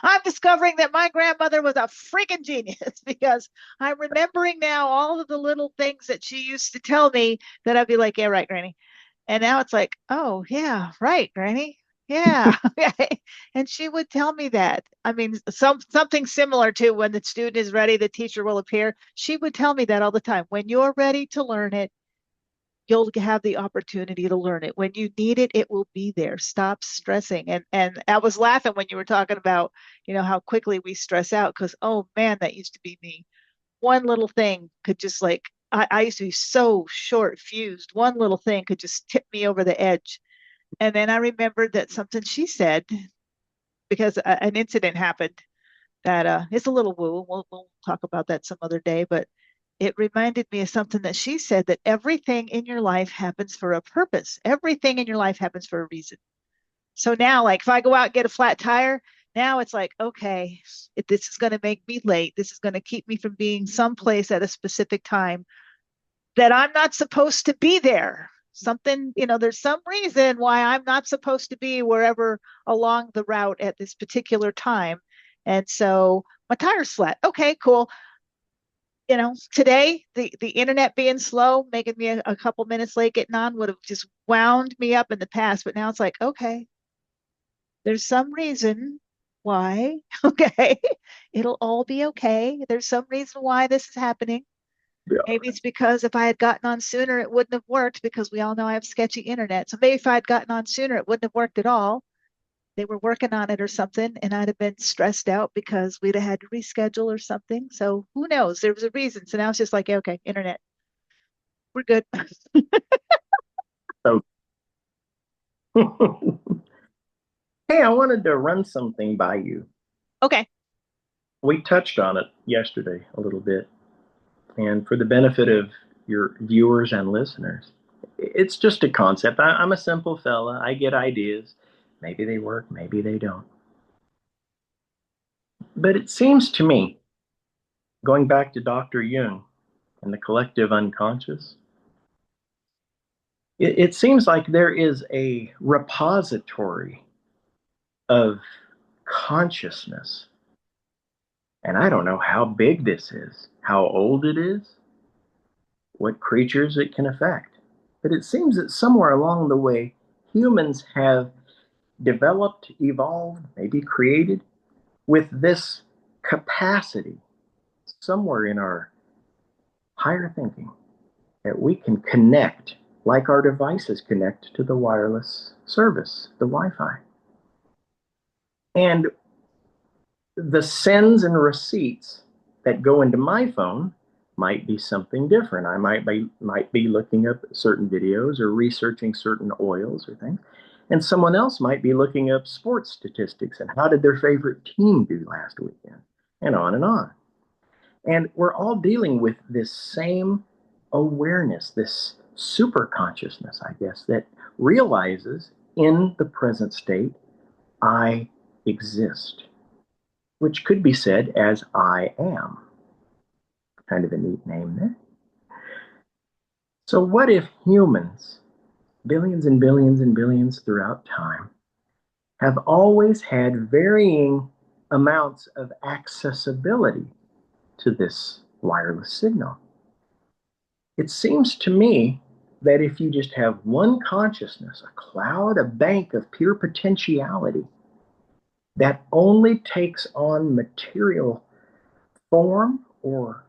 I'm discovering that my grandmother was a freaking genius because I'm remembering now all of the little things that she used to tell me that I'd be like, yeah, right, Granny. And now it's like, oh, yeah, right, Granny. Yeah. Okay. And she would tell me that. I mean, something similar to when the student is ready, the teacher will appear. She would tell me that all the time. When you're ready to learn it, you'll have the opportunity to learn it. When you need it, it will be there. Stop stressing. And I was laughing when you were talking about, how quickly we stress out because oh man, that used to be me. One little thing could just like I used to be so short fused. One little thing could just tip me over the edge. And then I remembered that something she said because an incident happened that it's a little woo. We'll talk about that some other day, but it reminded me of something that she said that everything in your life happens for a purpose. Everything in your life happens for a reason. So now, like if I go out and get a flat tire, now it's like, okay, if this is going to make me late. This is going to keep me from being someplace at a specific time that I'm not supposed to be there. Something, there's some reason why I'm not supposed to be wherever along the route at this particular time. And so my tire's flat. Okay, cool. Today the internet being slow, making me a couple minutes late getting on would have just wound me up in the past. But now it's like, okay, there's some reason why. Okay, it'll all be okay. There's some reason why this is happening. Yeah. Maybe it's because if I had gotten on sooner, it wouldn't have worked because we all know I have sketchy internet. So maybe if I had gotten on sooner, it wouldn't have worked at all. They were working on it or something, and I'd have been stressed out because we'd have had to reschedule or something. So who knows? There was a reason. So now it's just like, okay, internet, we're good. So, hey, I wanted to run something by you. Okay. We touched on it yesterday a little bit. And for the benefit of your viewers and listeners, it's just a concept. I'm a simple fella. I get ideas. Maybe they work, maybe they don't. But it seems to me, going back to Dr. Jung and the collective unconscious, it seems like there is a repository of consciousness. And I don't know how big this is, how old it is, what creatures it can affect. But it seems that somewhere along the way, humans have developed, evolved, maybe created with this capacity somewhere in our higher thinking that we can connect like our devices connect to the wireless service, the Wi Fi. And the sends and receipts that go into my phone might be something different. I might be looking up certain videos or researching certain oils or things, and someone else might be looking up sports statistics and how did their favorite team do last weekend, and on and on. And we're all dealing with this same awareness, this super consciousness, I guess, that realizes in the present state, I exist, which could be said as I am. Kind of a neat name there. So, what if humans, billions and billions and billions throughout time, have always had varying amounts of accessibility to this wireless signal? It seems to me that if you just have one consciousness, a cloud, a bank of pure potentiality that only takes on material form or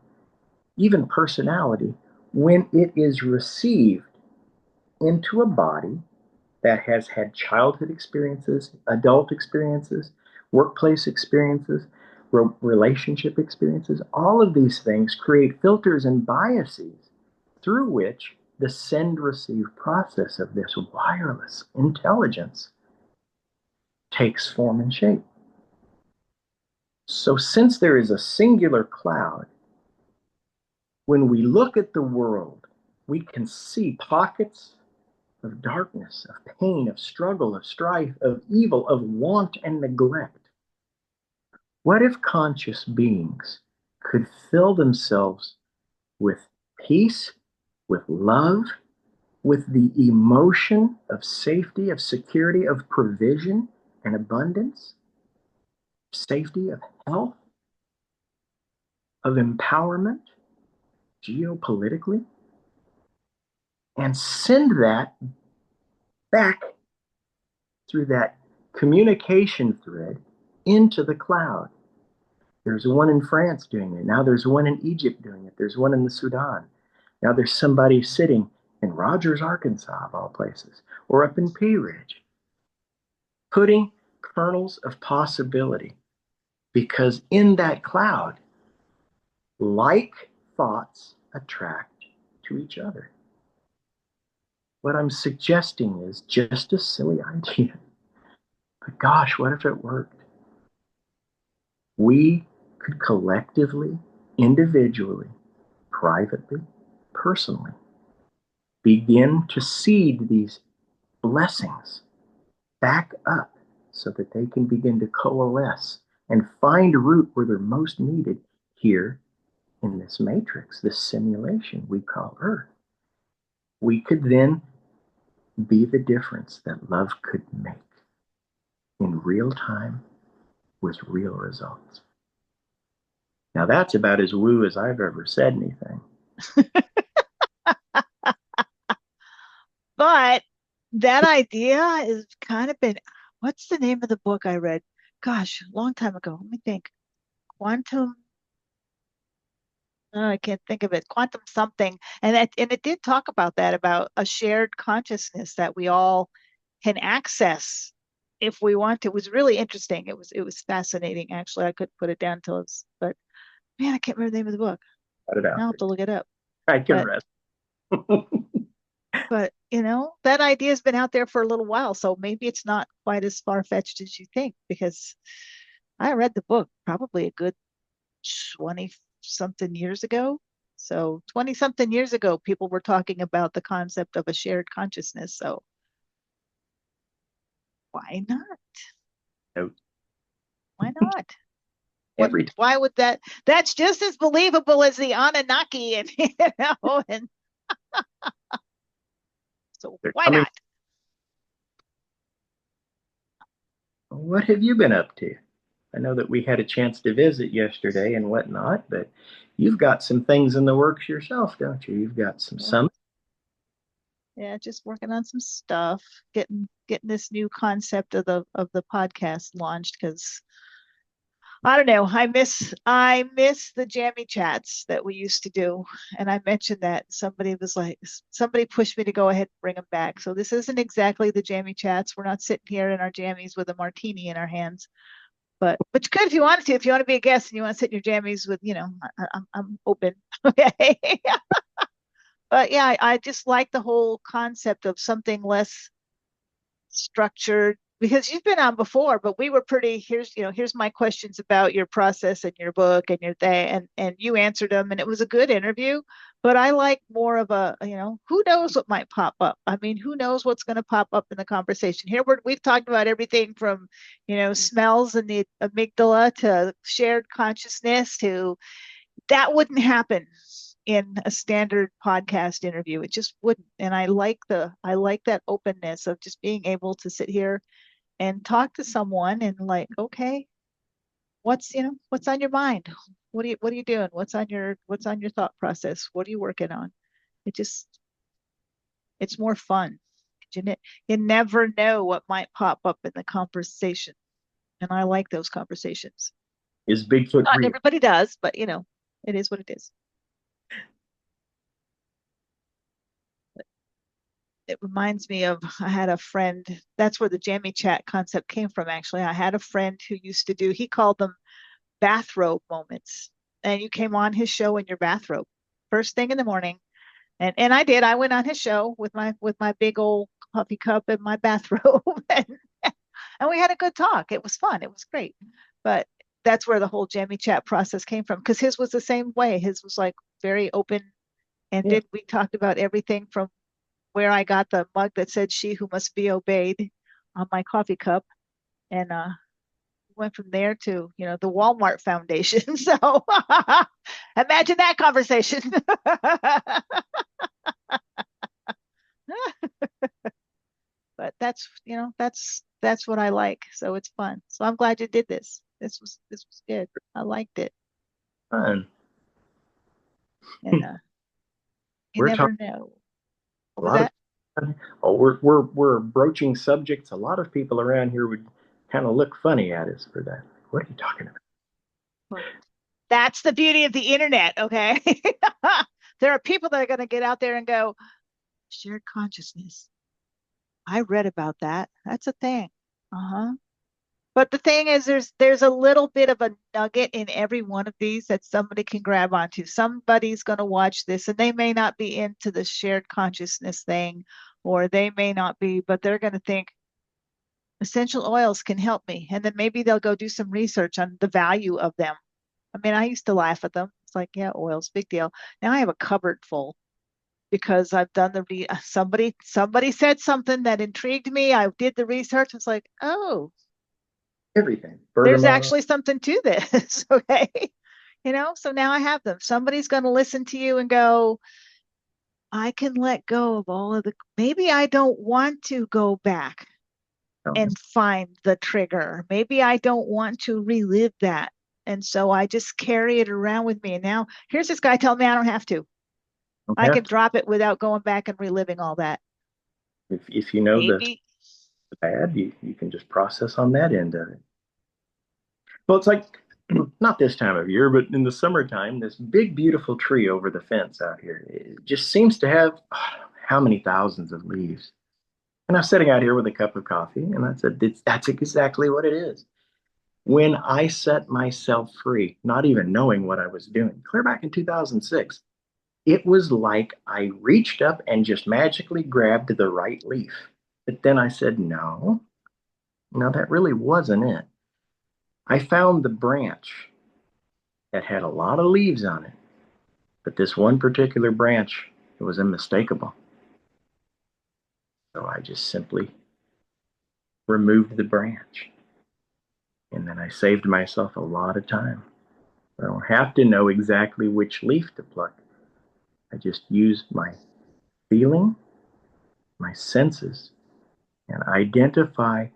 even personality when it is received into a body that has had childhood experiences, adult experiences, workplace experiences, relationship experiences. All of these things create filters and biases through which the send receive process of this wireless intelligence takes form and shape. So, since there is a singular cloud, when we look at the world, we can see pockets of darkness, of pain, of struggle, of strife, of evil, of want and neglect. What if conscious beings could fill themselves with peace, with love, with the emotion of safety, of security, of provision and abundance, safety, of health, of empowerment, geopolitically, and send that back through that communication thread into the cloud? There's one in France doing it. Now there's one in Egypt doing it. There's one in the Sudan. Now there's somebody sitting in Rogers, Arkansas, of all places, or up in Pea Ridge, putting kernels of possibility, because in that cloud, like thoughts attract to each other. What I'm suggesting is just a silly idea. But gosh, what if it worked? We could collectively, individually, privately, personally, begin to seed these blessings back up so that they can begin to coalesce and find root where they're most needed here in this matrix, this simulation we call Earth. We could then be the difference that love could make in real time with real results. Now, that's about as woo as I've ever said anything. But that idea is kind of been, what's the name of the book I read? Gosh, a long time ago. Let me think. Quantum, I can't think of it. Quantum something. And it did talk about that, about a shared consciousness that we all can access if we want to. It was really interesting. It was fascinating, actually. I couldn't put it down till it's, but man, I can't remember the name of the book. Put it Now out I'll have there. to look it up. I can But rest. but that idea has been out there for a little while, so maybe it's not quite as far-fetched as you think, because I read the book probably a good 20 something years ago. So 20 something years ago, people were talking about the concept of a shared consciousness. So why not? No, Why not? What, every time why would that's just as believable as the Anunnaki, and and so they're why coming. not? What have you been up to? I know that we had a chance to visit yesterday and whatnot, but you've got some things in the works yourself, don't you? You've got some Yeah, summits. yeah, just working on some stuff, getting this new concept of the podcast launched, because I don't know. I miss the jammy chats that we used to do. And I mentioned that somebody pushed me to go ahead and bring them back. So this isn't exactly the jammy chats. We're not sitting here in our jammies with a martini in our hands. But you could if you wanted to. If you want to be a guest and you want to sit in your jammies with, I'm open. Okay. But yeah, I just like the whole concept of something less structured, because you've been on before, but we were pretty, here's my questions about your process and your book and your thing, and you answered them, and it was a good interview. But I like more of a, who knows what might pop up. I mean, who knows what's going to pop up in the conversation here. We've talked about everything from, smells and the amygdala to shared consciousness, to that wouldn't happen in a standard podcast interview. It just wouldn't. And I like that openness of just being able to sit here and talk to someone and, like, okay, what's on your mind? What are you doing? What's on your thought process? What are you working on? It just it's more fun. You, you never know what might pop up in the conversation. And I like those conversations. Is Bigfoot Not real? everybody does, but it is what it is. It reminds me of, I had a friend, that's where the jammy chat concept came from, actually. I had a friend who used to he called them bathrobe moments. And you came on his show in your bathrobe first thing in the morning. And I went on his show with my big old coffee cup and my bathrobe. And we had a good talk. It was fun. It was great. But that's where the whole Jammy chat process came from because his was the same way. His was like very open Yeah, ended. We talked about everything from where I got the mug that said "She who must be obeyed" on my coffee cup, and went from there to the Walmart Foundation. So imagine that conversation. But that's what I like. So it's fun. So I'm glad you did this. This was good. I liked it, fun. and you We're never talking know. What a was lot of. that? Oh, we're broaching subjects. A lot of people around here would kind of look funny at us for that. What are you talking about? Well, that's the beauty of the internet. Okay, there are people that are going to get out there and go shared consciousness. I read about that. That's a thing. Uh-huh. But the thing is, there's a little bit of a nugget in every one of these that somebody can grab onto. Somebody's going to watch this, and they may not be into the shared consciousness thing, or they may not be, but they're going to think essential oils can help me, and then maybe they'll go do some research on the value of them. I mean, I used to laugh at them. It's like, yeah, oils, big deal. Now I have a cupboard full because I've done somebody said something that intrigued me. I did the research. It's like, oh, Everything. there's Bergamot. actually something to this. Okay. So now I have them. Somebody's going to listen to you and go, I can let go of all of maybe I don't want to go back Oh, and find the trigger. Maybe I don't want to relive that. And so I just carry it around with me. And now here's this guy telling me I don't have to. don't I have can to. drop it without going back and reliving all that. If you know the Maybe. bad, you can just process on that end of it. Well, it's like not this time of year, but in the summertime, this big, beautiful tree over the fence out here, it just seems to have how many thousands of leaves. And I was sitting out here with a cup of coffee, and I said, that's exactly what it is. When I set myself free, not even knowing what I was doing, clear back in 2006, it was like I reached up and just magically grabbed the right leaf. But then I said, no, no, that really wasn't it. I found the branch that had a lot of leaves on it, but this one particular branch, it was unmistakable. So I just simply removed the branch. And then I saved myself a lot of time. I don't have to know exactly which leaf to pluck. I just used my feeling, my senses, and identify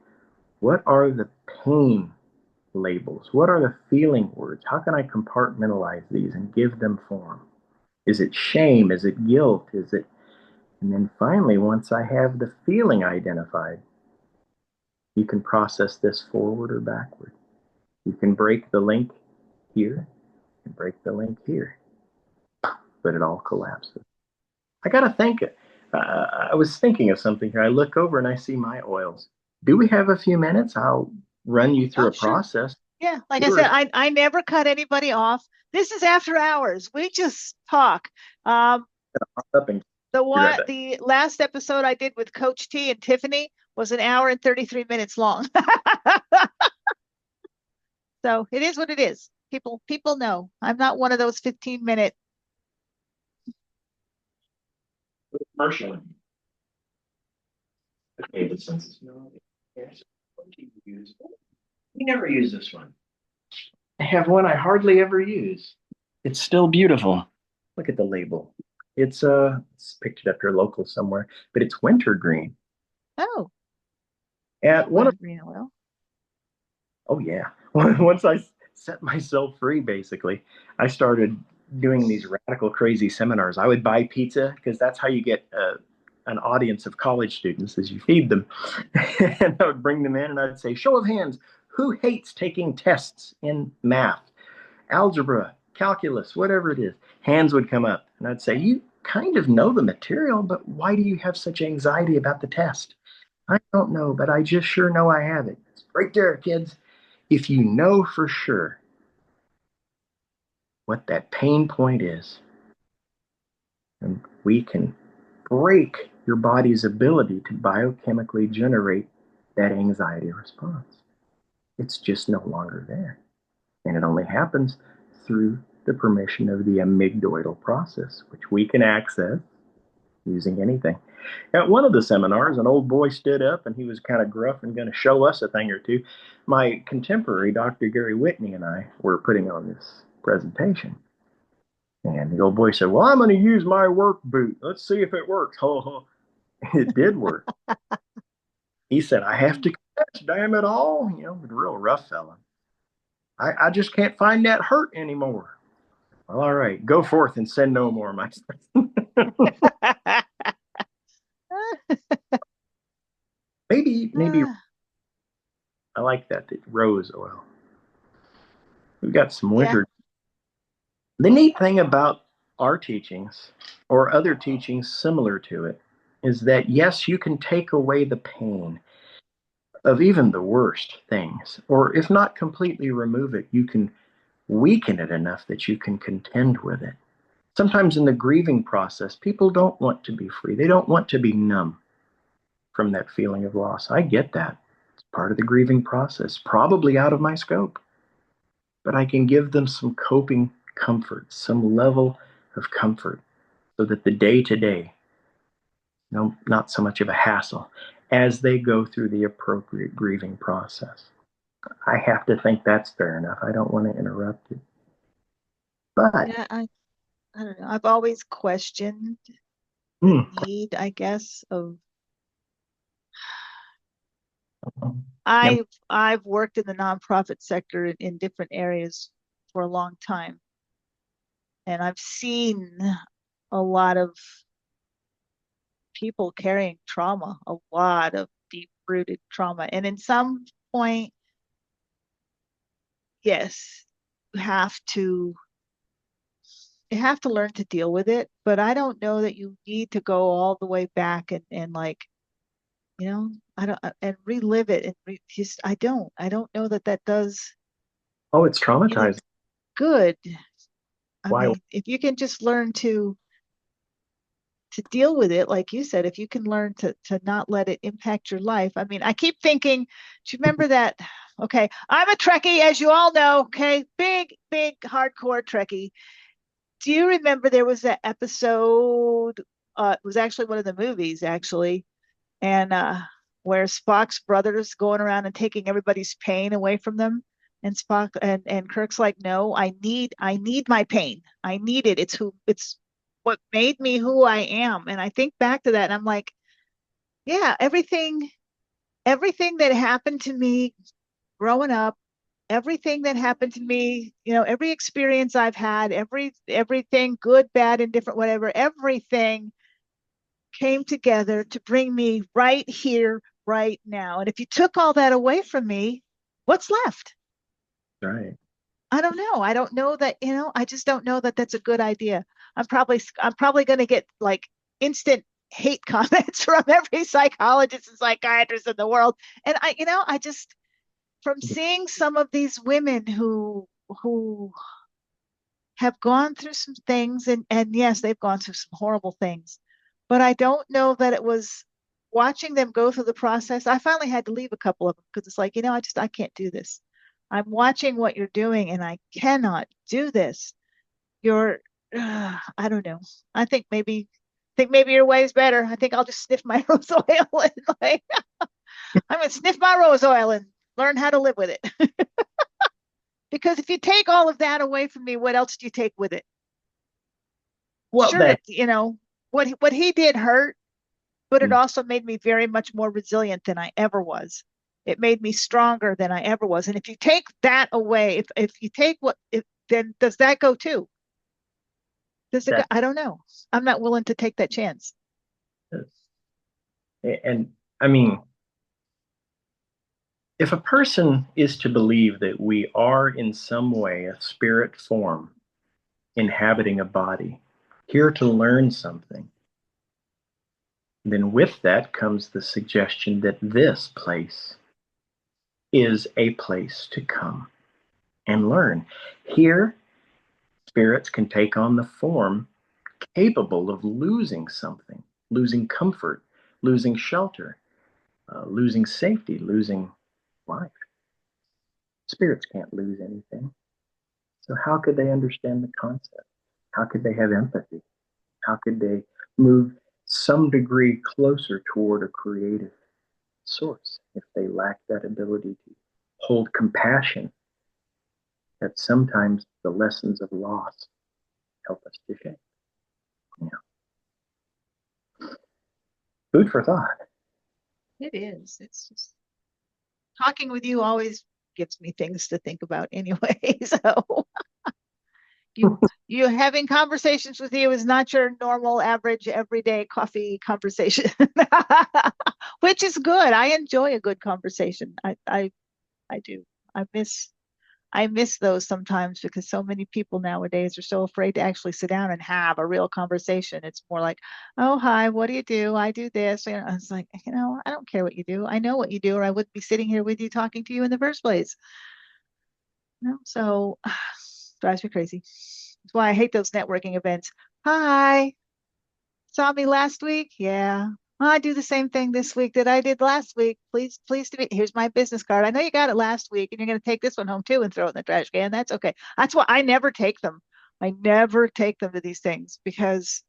what are the pain labels? What are the feeling words? How can I compartmentalize these and give them form? Is it shame? Is it guilt? Is it. And then finally, once I have the feeling identified, you can process this forward or backward. You can break the link here and break the link here, but it all collapses. I got to think. I was thinking of something here. I look over and I see my oils. Do we have a few minutes? I'll run you through Oh, a sure. process. Yeah. Like I said, Yours I never cut anybody off. This is after hours. We just talk. Um, up and The be right one, back. the last episode I did with Coach T and Tiffany was an hour and 33 minutes long. So it is what it is. People know. I'm not one of those 15-minute. Commercial. Okay, the census no. Yes. What do you use? We never use this one. I have one I hardly ever use. It's still beautiful. Look at the label. It's picked it up here local somewhere, but it's wintergreen. Oh, At love one of wintergreen oil. oh yeah. Once I set myself free, basically, I started doing these radical, crazy seminars. I would buy pizza because that's how you get an audience of college students, as you feed them. And I would bring them in, and I'd say, "Show of hands, who hates taking tests in math, algebra, calculus, whatever it is?" Hands would come up, and I'd say, "You kind of know the material, but why do you have such anxiety about the test?" "I don't know, but I just sure know I have it." It's right there, kids. If you know for sure what that pain point is, and we can break your body's ability to biochemically generate that anxiety response. It's just no longer there. And it only happens through the permission of the amygdaloidal process, which we can access using anything. At one of the seminars, an old boy stood up and he was kind of gruff and going to show us a thing or two. My contemporary, Dr. Gary Whitney, and I were putting on this presentation. And the old boy said, "Well, I'm going to use my work boot. Let's see if it works." It did work. He said, "I have to catch, damn it all." You know, a real rough fella. I just can't find that hurt anymore. Well, all right, go forth and sin no more, my son. Maybe I like that, the rose oil. We've got some Yeah, winter. The neat thing about our teachings or other teachings similar to it is that, yes, you can take away the pain of even the worst things, or if not completely remove it, you can weaken it enough that you can contend with it. Sometimes in the grieving process, people don't want to be free. They don't want to be numb from that feeling of loss. I get that. It's part of the grieving process, probably out of my scope. But I can give them some coping comfort, some level of comfort, so that the day to day, no, not so much of a hassle as they go through the appropriate grieving process. I have to think that's fair enough. I don't want to interrupt you. But yeah, I don't know. I've always questioned the mm, need, I guess, of yeah, I've worked in the nonprofit sector in different areas for a long time, and I've seen a lot of people carrying trauma, a lot of deep-rooted trauma. And in some point, yes, you have to you have to learn to deal with it, but I don't know that you need to go all the way back and like, you know, I don't and relive it and just I don't know that that does oh, it's any traumatizing. good. I Why? mean, if you can just learn to deal with it, like you said, if you can learn to not let it impact your life. I mean, I keep thinking, do you remember that? Okay, I'm a Trekkie, as you all know. Okay, big hardcore Trekkie. Do you remember there was that episode? It was actually one of the movies, actually, and where Spock's brother's going around and taking everybody's pain away from them. And Spock and Kirk's like, no, I need my pain. I need it. It's what made me who I am. And I think back to that and I'm like, yeah, everything that happened to me growing up, everything that happened to me, every experience I've had, everything good, bad, indifferent, whatever, everything came together to bring me right here, right now. And if you took all that away from me, what's left? Right. I don't know. I don't know that, I just don't know that that's a good idea. I'm probably going to get like instant hate comments from every psychologist and psychiatrist in the world. And I just from seeing some of these women who have gone through some things and yes, they've gone through some horrible things. But I don't know that it was watching them go through the process. I finally had to leave a couple of them because it's like, I can't do this. I'm watching what you're doing and I cannot do this. You're I don't know. I think maybe your way is better. I think I'll just sniff my rose oil and like I'm gonna sniff my rose oil and learn how to live with it. Because if you take all of that away from me, what else do you take with it? Well, Sure, that what he did hurt, but it mm, also made me very much more resilient than I ever was. It made me stronger than I ever was. And if you take that away, if you take then does that go too? Does it go? that I don't know. I'm not willing to take that chance. and I mean, if a person is to believe that we are in some way a spirit form inhabiting a body, here to learn something, then with that comes the suggestion that this place is a place to come and learn. Here, spirits can take on the form capable of losing something, losing comfort, losing shelter. losing safety, losing life. Spirits can't lose anything. So how could they understand the concept? How could they have empathy? How could they move some degree closer toward a creative source if they lack that ability to hold compassion that sometimes the lessons of loss help us to shape? You know, food for thought. It is. It's just talking with you always gives me things to think about anyway. So you you having conversations with you is not your normal average everyday coffee conversation. Which is good. I enjoy a good conversation. I do. I miss I miss those sometimes because so many people nowadays are so afraid to actually sit down and have a real conversation. It's more like, oh, hi, what do you do? I do this. You know, it's like, I don't care what you do. I know what you do, or I wouldn't be sitting here with you talking to you in the first place. So drives me crazy. That's why I hate those networking events. Hi, saw me last week? Yeah. I do the same thing this week that I did last week. Please to be. Here's my business card. I know you got it last week, and you're going to take this one home too and throw it in the trash can. That's okay. That's why I never take them. I never take them to these things because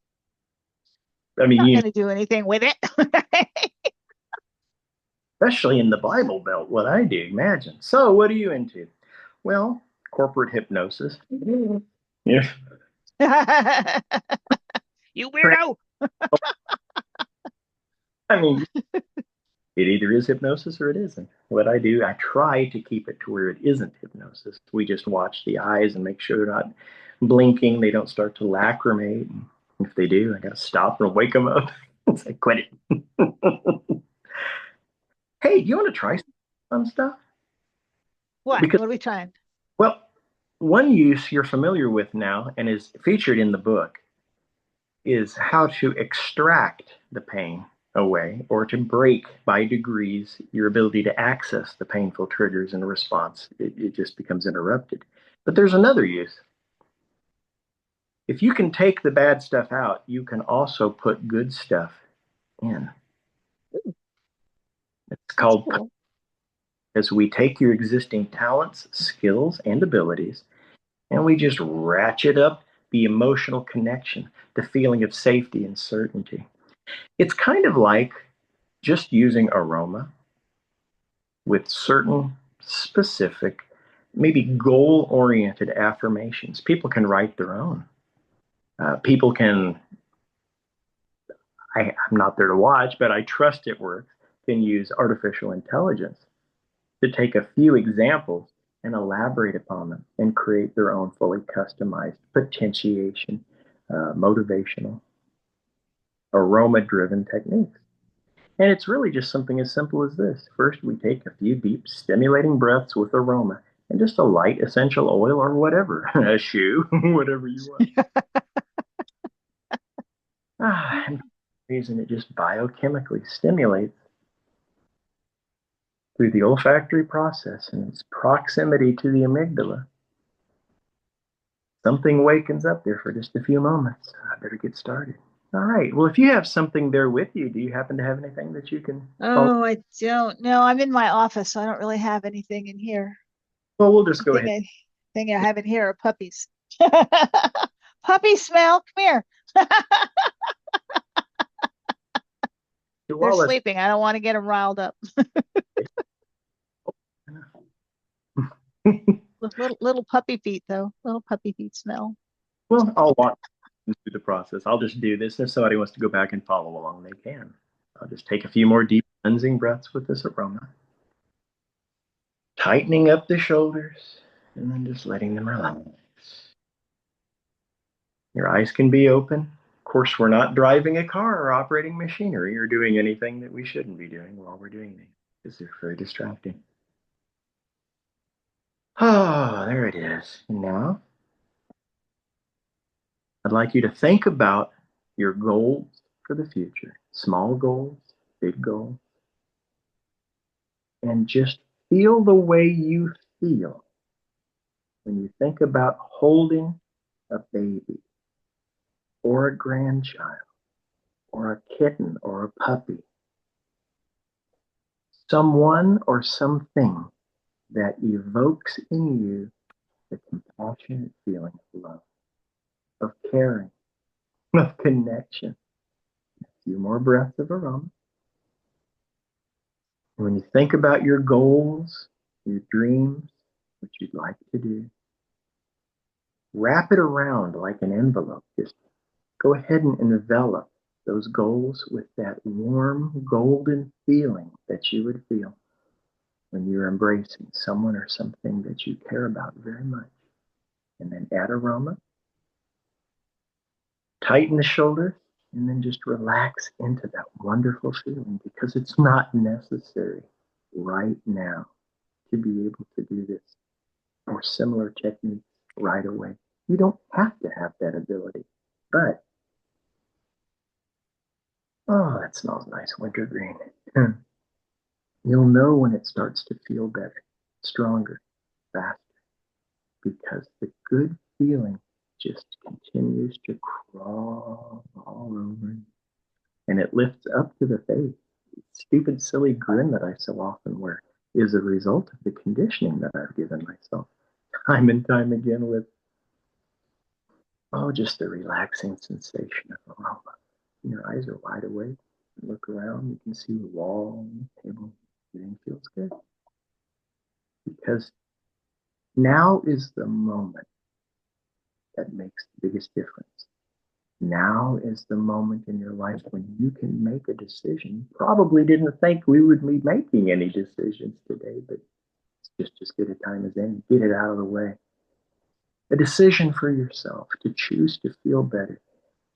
I I'm mean, not going to do anything with it. especially in the Bible Belt, what I do, imagine. So, what are you into? Well, corporate hypnosis. Yeah. You weirdo. I mean, it either is hypnosis or it isn't. What I do, I try to keep it to where it isn't hypnosis. We just watch the eyes and make sure they're not blinking, they don't start to lacrimate. And if they do, I got to stop and wake them up. It's like, quit it. Hey, do you want to try some fun stuff? What? Because, What are we trying? well, one use you're familiar with now and is featured in the book is how to extract the pain away or to break by degrees your ability to access the painful triggers in response. It just becomes interrupted. But there's another use. If you can take the bad stuff out, you can also put good stuff in. Ooh, It's that's called, cool. as we take your existing talents, skills, and abilities, and we just ratchet up the emotional connection, the feeling of safety and certainty. It's kind of like just using aroma with certain specific, maybe goal oriented affirmations. People can write their own. People can, I'm not there to watch, but I trust it works, can use artificial intelligence to take a few examples and elaborate upon them and create their own fully customized potentiation, motivational, aroma driven techniques. And it's really just something as simple as this. First, we take a few deep, stimulating breaths with aroma and just a light essential oil or whatever, a shoe, whatever you want. And for some reason, it just biochemically stimulates through the olfactory process and its proximity to the amygdala. Something wakens up there for just a few moments. I better get started. All right. Well, if you have something there with you, do you happen to have anything that you can follow? Oh, I don't know. I'm in my office, so I don't really have anything in here. Well, we'll just The go ahead. thing I have in here are puppies. Puppy smell. Come here. They're Wallace. sleeping. I don't want to get them riled up. Little puppy feet, though. Little puppy feet smell. Well, I'll walk through the process. I'll just do this. If somebody wants to go back and follow along, they can. I'll just take a few more deep cleansing breaths with this aroma, tightening up the shoulders, and then just letting them relax. Your eyes can be open. Of course, we're not driving a car or operating machinery or doing anything that we shouldn't be doing while we're doing these because they're very distracting. Oh, there it is. And now I'd like you to think about your goals for the future, small goals, big goals, and just feel the way you feel when you think about holding a baby or a grandchild or a kitten or a puppy. someone or something that evokes in you the compassionate feeling of love, of caring, of connection. A few more breaths of aroma. When you think about your goals, your dreams, what you'd like to do, wrap it around like an envelope. Just go ahead and envelop those goals with that warm, golden feeling that you would feel when you're embracing someone or something that you care about very much. And then add aroma, tighten the shoulders, and then just relax into that wonderful feeling because it's not necessary right now to be able to do this or similar techniques right away. You don't have to have that ability. But, oh, that smells nice, wintergreen. You'll know when it starts to feel better, stronger, faster, because the good feeling just continues to crawl all over you. And it lifts up to the face. Stupid, silly grin that I so often wear is a result of the conditioning that I've given myself time and time again with, oh, just the relaxing sensation of aroma. Your eyes are wide awake. You look around, you can see the wall, the table. Everything feels good. Because now is the moment that makes the biggest difference. Now is the moment in your life when you can make a decision. Probably didn't think we would be making any decisions today, but it's just as good a time as any. Get it out of the way. A decision for yourself to choose to feel better,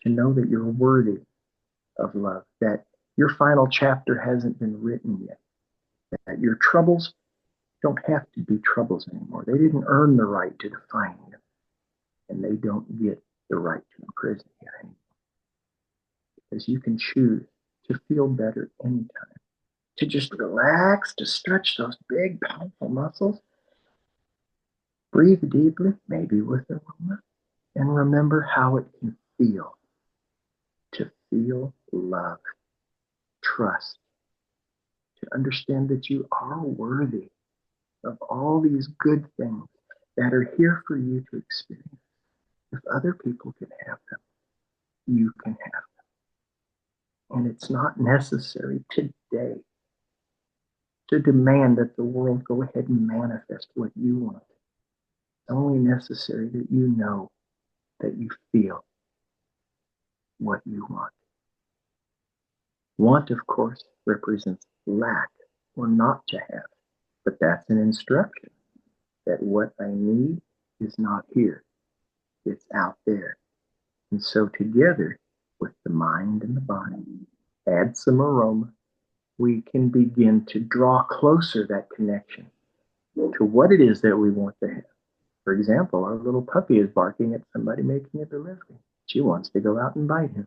to know that you're worthy of love, that your final chapter hasn't been written yet, that your troubles don't have to be troubles anymore. They didn't earn the right to define you, and they don't get the right to imprison you anymore. Because you can choose to feel better anytime, to just relax, to stretch those big, powerful muscles. Breathe deeply, maybe with aroma, and remember how it can feel to feel love, trust, to understand that you are worthy of all these good things that are here for you to experience. If other people can have them, you can have them. And it's not necessary today to demand that the world go ahead and manifest what you want. It's only necessary that you know that you feel what you want. Want, of course, represents lack or not to have, but that's an instruction that what I need is not here, it's out there. And so, together with the mind and the body, add some aroma, we can begin to draw closer that connection to what it is that we want to have. For example, our little puppy is barking at somebody making a delivery. She wants to go out and bite him.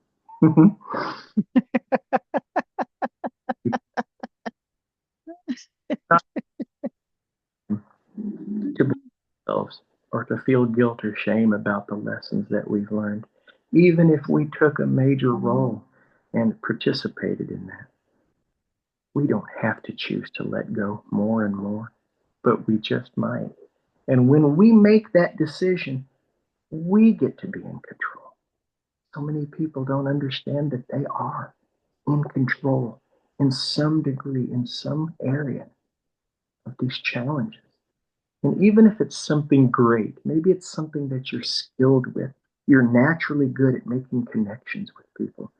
To blame ourselves or to feel guilt or shame about the lessons that we've learned, even if we took a major role and participated in that. We don't have to choose to let go more and more, but we just might. And when we make that decision, we get to be in control. So many people don't understand that they are in control in some degree, in some area of these challenges. And even if it's something great, maybe it's something that you're skilled with, you're naturally good at making connections with people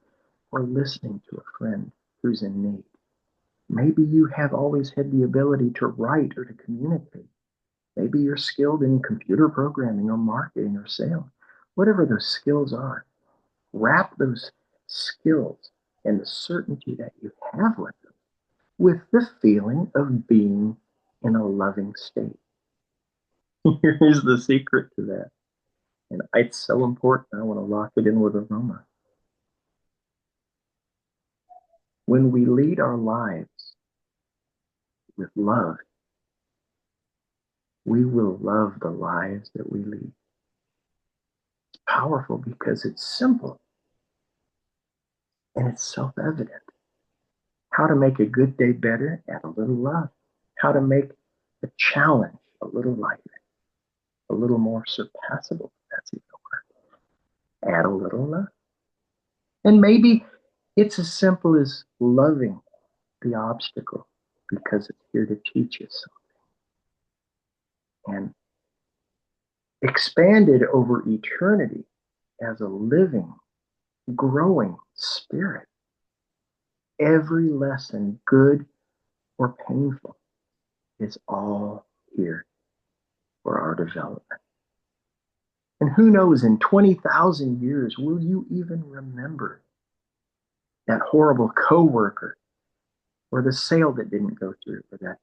or listening to a friend who's in need. Maybe you have always had the ability to write or to communicate. Maybe you're skilled in computer programming or marketing or sales. Whatever those skills are, wrap those skills and the certainty that you have with the feeling of being in a loving state. Here's the secret to that. And it's so important. I want to lock it in with aroma. When we lead our lives with love, we will love the lives that we lead. It's powerful because it's simple and it's self evident. How to make a good day better? Add a little love. How to make a challenge a little lighter, a little more surpassable? That's even word. Add a little love. And maybe it's as simple as loving the obstacle because it's here to teach us something. And expanded over eternity as a living, growing spirit. Every lesson, good or painful, is all here for our development. And who knows, in 20,000 years, will you even remember that horrible coworker or the sale that didn't go through or that,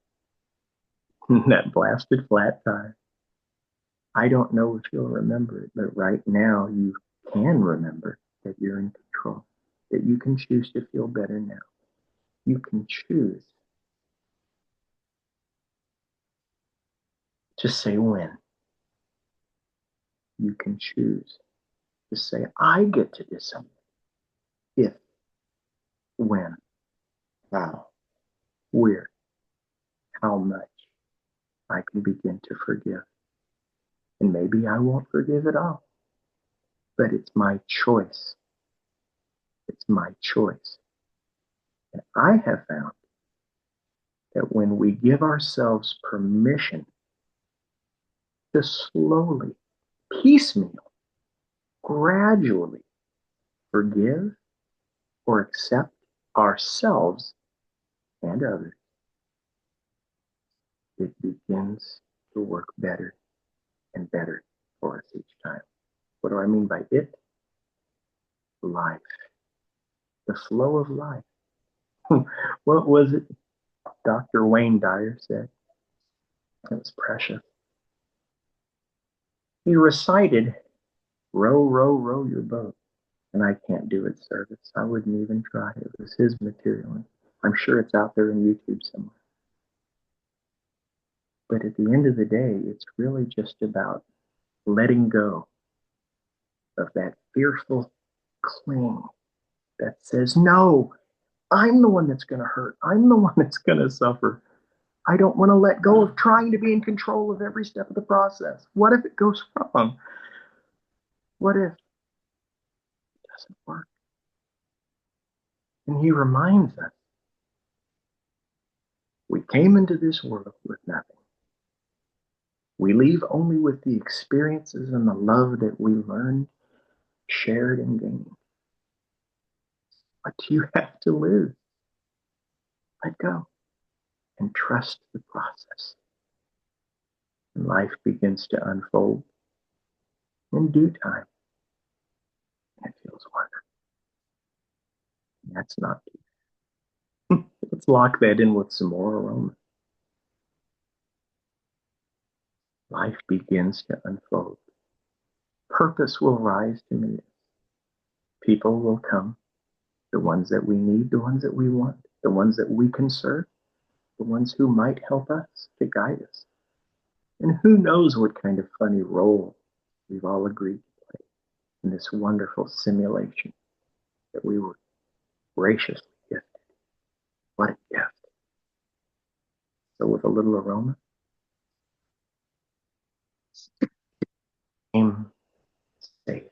that blasted flat tire? I don't know if you'll remember it, but right now you can remember that you're in control, that you can choose to feel better now. You can choose to say when. You can choose to say, I get to decide if, when, how, where, how much I can begin to forgive. And maybe I won't forgive at all, but it's my choice. It's my choice. And I have found that when we give ourselves permission to slowly, piecemeal, gradually forgive or accept ourselves and others, it begins to work better and better for us each time. What do I mean by it? Life, the flow of life. What was it Dr. Wayne Dyer said? It was precious. He recited, row, row, row your boat. And I can't do it service. I wouldn't even try. It was his material. I'm sure it's out there on YouTube somewhere. But at the end of the day, it's really just about letting go of that fearful cling that says, no, I'm the one that's going to hurt. I'm the one that's going to suffer. I don't want to let go of trying to be in control of every step of the process. What if it goes wrong? What if it doesn't work? And he reminds us we came into this world with nothing. We leave only with the experiences and the love that we learned, shared, and gained. But you have to live. Let go and trust the process. And life begins to unfold in due time. And it feels wonderful. That's not deep. Let's lock that in with some more aroma. Life begins to unfold. Purpose will rise to meet us. People will come. The ones that we need, the ones that we want, the ones that we can serve, the ones who might help us to guide us. And who knows what kind of funny role we've all agreed to play in this wonderful simulation that we were graciously gifted. What a gift. So with a little aroma, I'm safe.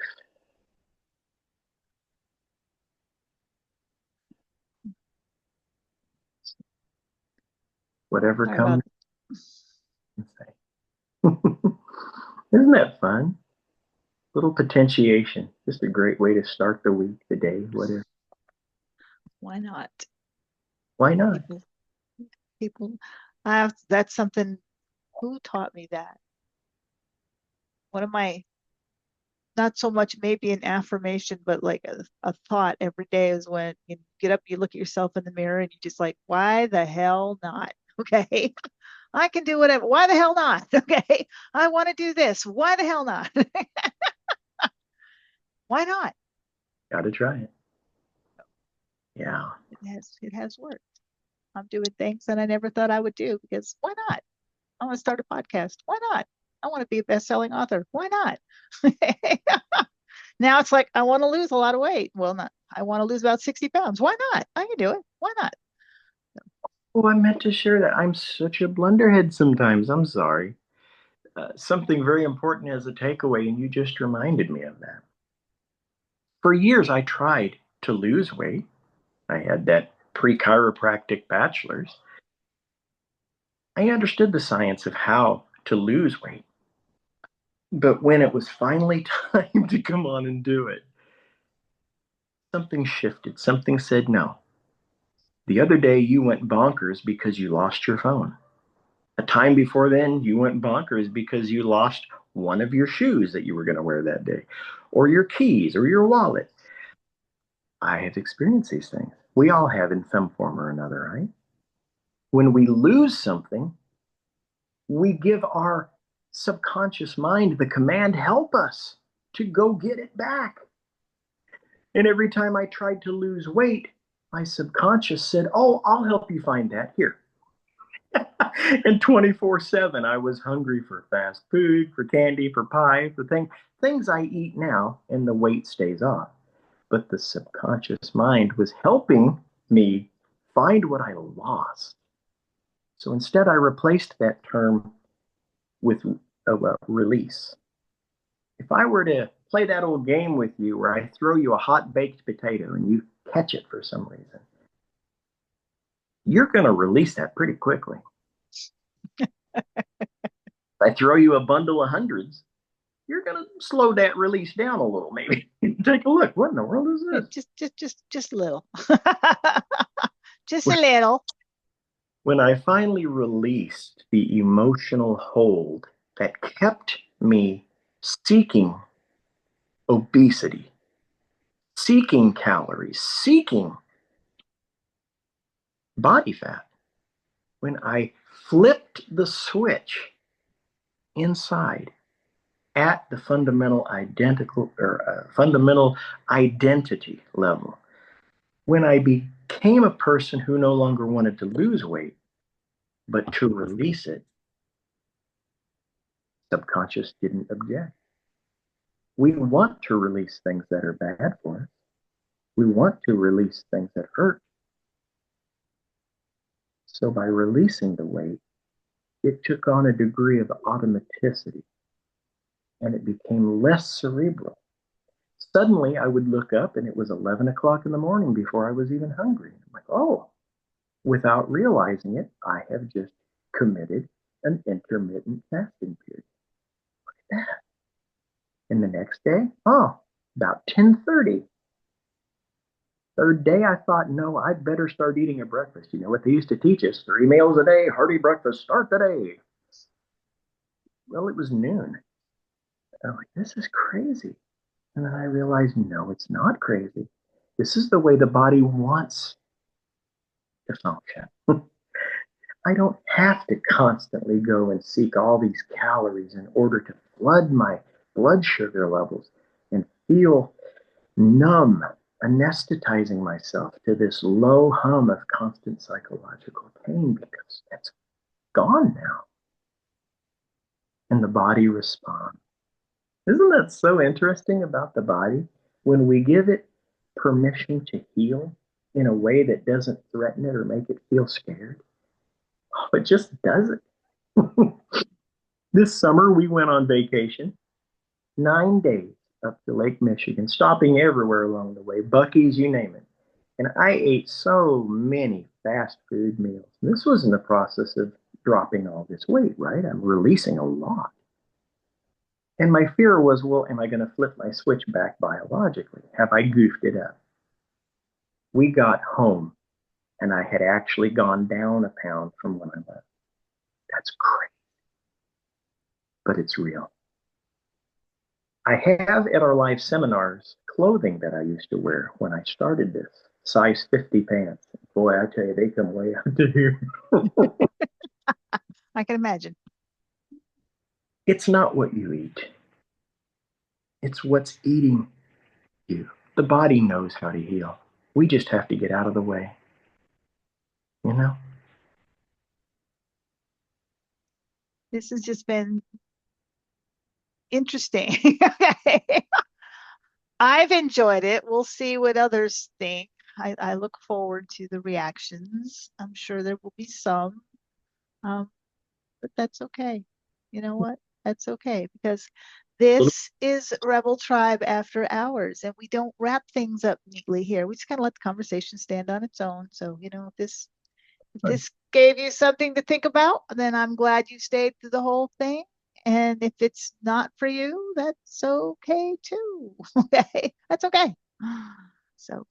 Whatever Sorry about comes, I'm safe. Isn't that fun? Little potentiation. Just a great way to start the week, the day, whatever. why not? Why not? People, people, I have, that's something, who taught me that? One of my, not so much maybe an affirmation, but like a thought every day is when you get up, you look at yourself in the mirror and you just like, why the hell not? Okay. I can do whatever. Why the hell not? Okay. I want to do this. Why the hell not? Why not? Gotta try it. Yeah. It has worked. I'm doing things that I never thought I would do because why not? I want to start a podcast. Why not? I want to be a best-selling author. Why not? Now it's like I want to lose a lot of weight. Well, not. I want to lose about 60 pounds. Why not? I can do it. Why not? Oh, I meant to share that. I'm such a blunderhead sometimes. I'm sorry. Something very important as a takeaway, and you just reminded me of that. For years, I tried to lose weight. I had that pre chiropractic bachelor's. I understood the science of how to lose weight. But when it was finally time to come on and do it, something shifted. Something said no. The other day, you went bonkers because you lost your phone. A time before then, you went bonkers because you lost one of your shoes that you were going to wear that day, or your keys, or your wallet. I have experienced these things. We all have in some form or another, right? When we lose something, we give our subconscious mind the command, help us to go get it back. And every time I tried to lose weight, my subconscious said, oh, I'll help you find that here. And 24/7, I was hungry for fast food, for candy, for pie, for things I eat now, and the weight stays off. But the subconscious mind was helping me find what I lost. So instead, I replaced that term with release. If I were to play that old game with you where I throw you a hot baked potato and you catch it for some reason, you're going to release that pretty quickly. If I throw you a bundle of hundreds, you're going to slow that release down a little, maybe. Take a look. What in the world is this? Just a little. Just a little. When I finally released the emotional hold that kept me seeking obesity, seeking calories, seeking body fat, when I flipped the switch inside at the fundamental identity level, when I became a person who no longer wanted to lose weight, but to release it, subconscious didn't object. We want to release things that are bad for us. We want to release things that hurt. So by releasing the weight, it took on a degree of automaticity and it became less cerebral. Suddenly I would look up and it was 11 o'clock in the morning before I was even hungry. I'm like, oh, without realizing it, I have just committed an intermittent fasting period. Look at that. And the next day, oh, about 10:30. Third day, I thought, no, I'd better start eating a breakfast. You know what they used to teach us? 3 meals a day, hearty breakfast, start the day. Well, it was noon. I'm like, this is crazy. And then I realized, no, it's not crazy. This is the way the body wants to function. I don't have to constantly go and seek all these calories in order to flood my blood sugar levels and feel numb, anesthetizing myself to this low hum of constant psychological pain because that's gone now. And the body responds. Isn't that so interesting about the body? When we give it permission to heal in a way that doesn't threaten it or make it feel scared, oh, it just does it. This summer, we went on vacation, 9 days up to Lake Michigan, stopping everywhere along the way, Buc-ee's, you name it. And I ate so many fast food meals. This was in the process of dropping all this weight, right? I'm releasing a lot. And my fear was, well, am I going to flip my switch back biologically? Have I goofed it up? We got home and I had actually gone down a pound from when I left. That's crazy, but it's real. I have at our live seminars clothing that I used to wear when I started this, size 50 pants. Boy, I tell you, they come way out to here. I can imagine. It's not what you eat, it's what's eating you. The body knows how to heal. We just have to get out of the way, you know? This has just been interesting. I've enjoyed it. We'll see what others think. I look forward to the reactions. I'm sure there will be some, um, but that's okay. You know what? That's okay because Little this is Rebel Tribe After Hours, and we don't wrap things up neatly here. We just kind of let the conversation stand on its own. So, if fun. this gave you something to think about, then I'm glad you stayed through the whole thing. And if it's not for you, that's okay too. Okay, that's okay. So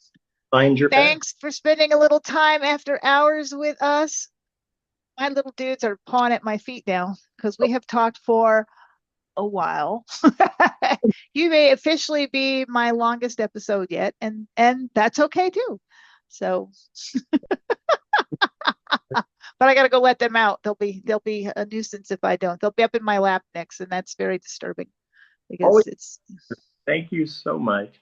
Find your path. thanks for spending a little time after hours with us. My little dudes are pawing at my feet now because we have talked for a while. You may officially be my longest episode yet, and that's okay too. So, but I got to go let them out. They'll be a nuisance if I don't. They'll be up in my lap next, and that's very disturbing because Always it's thank you so much.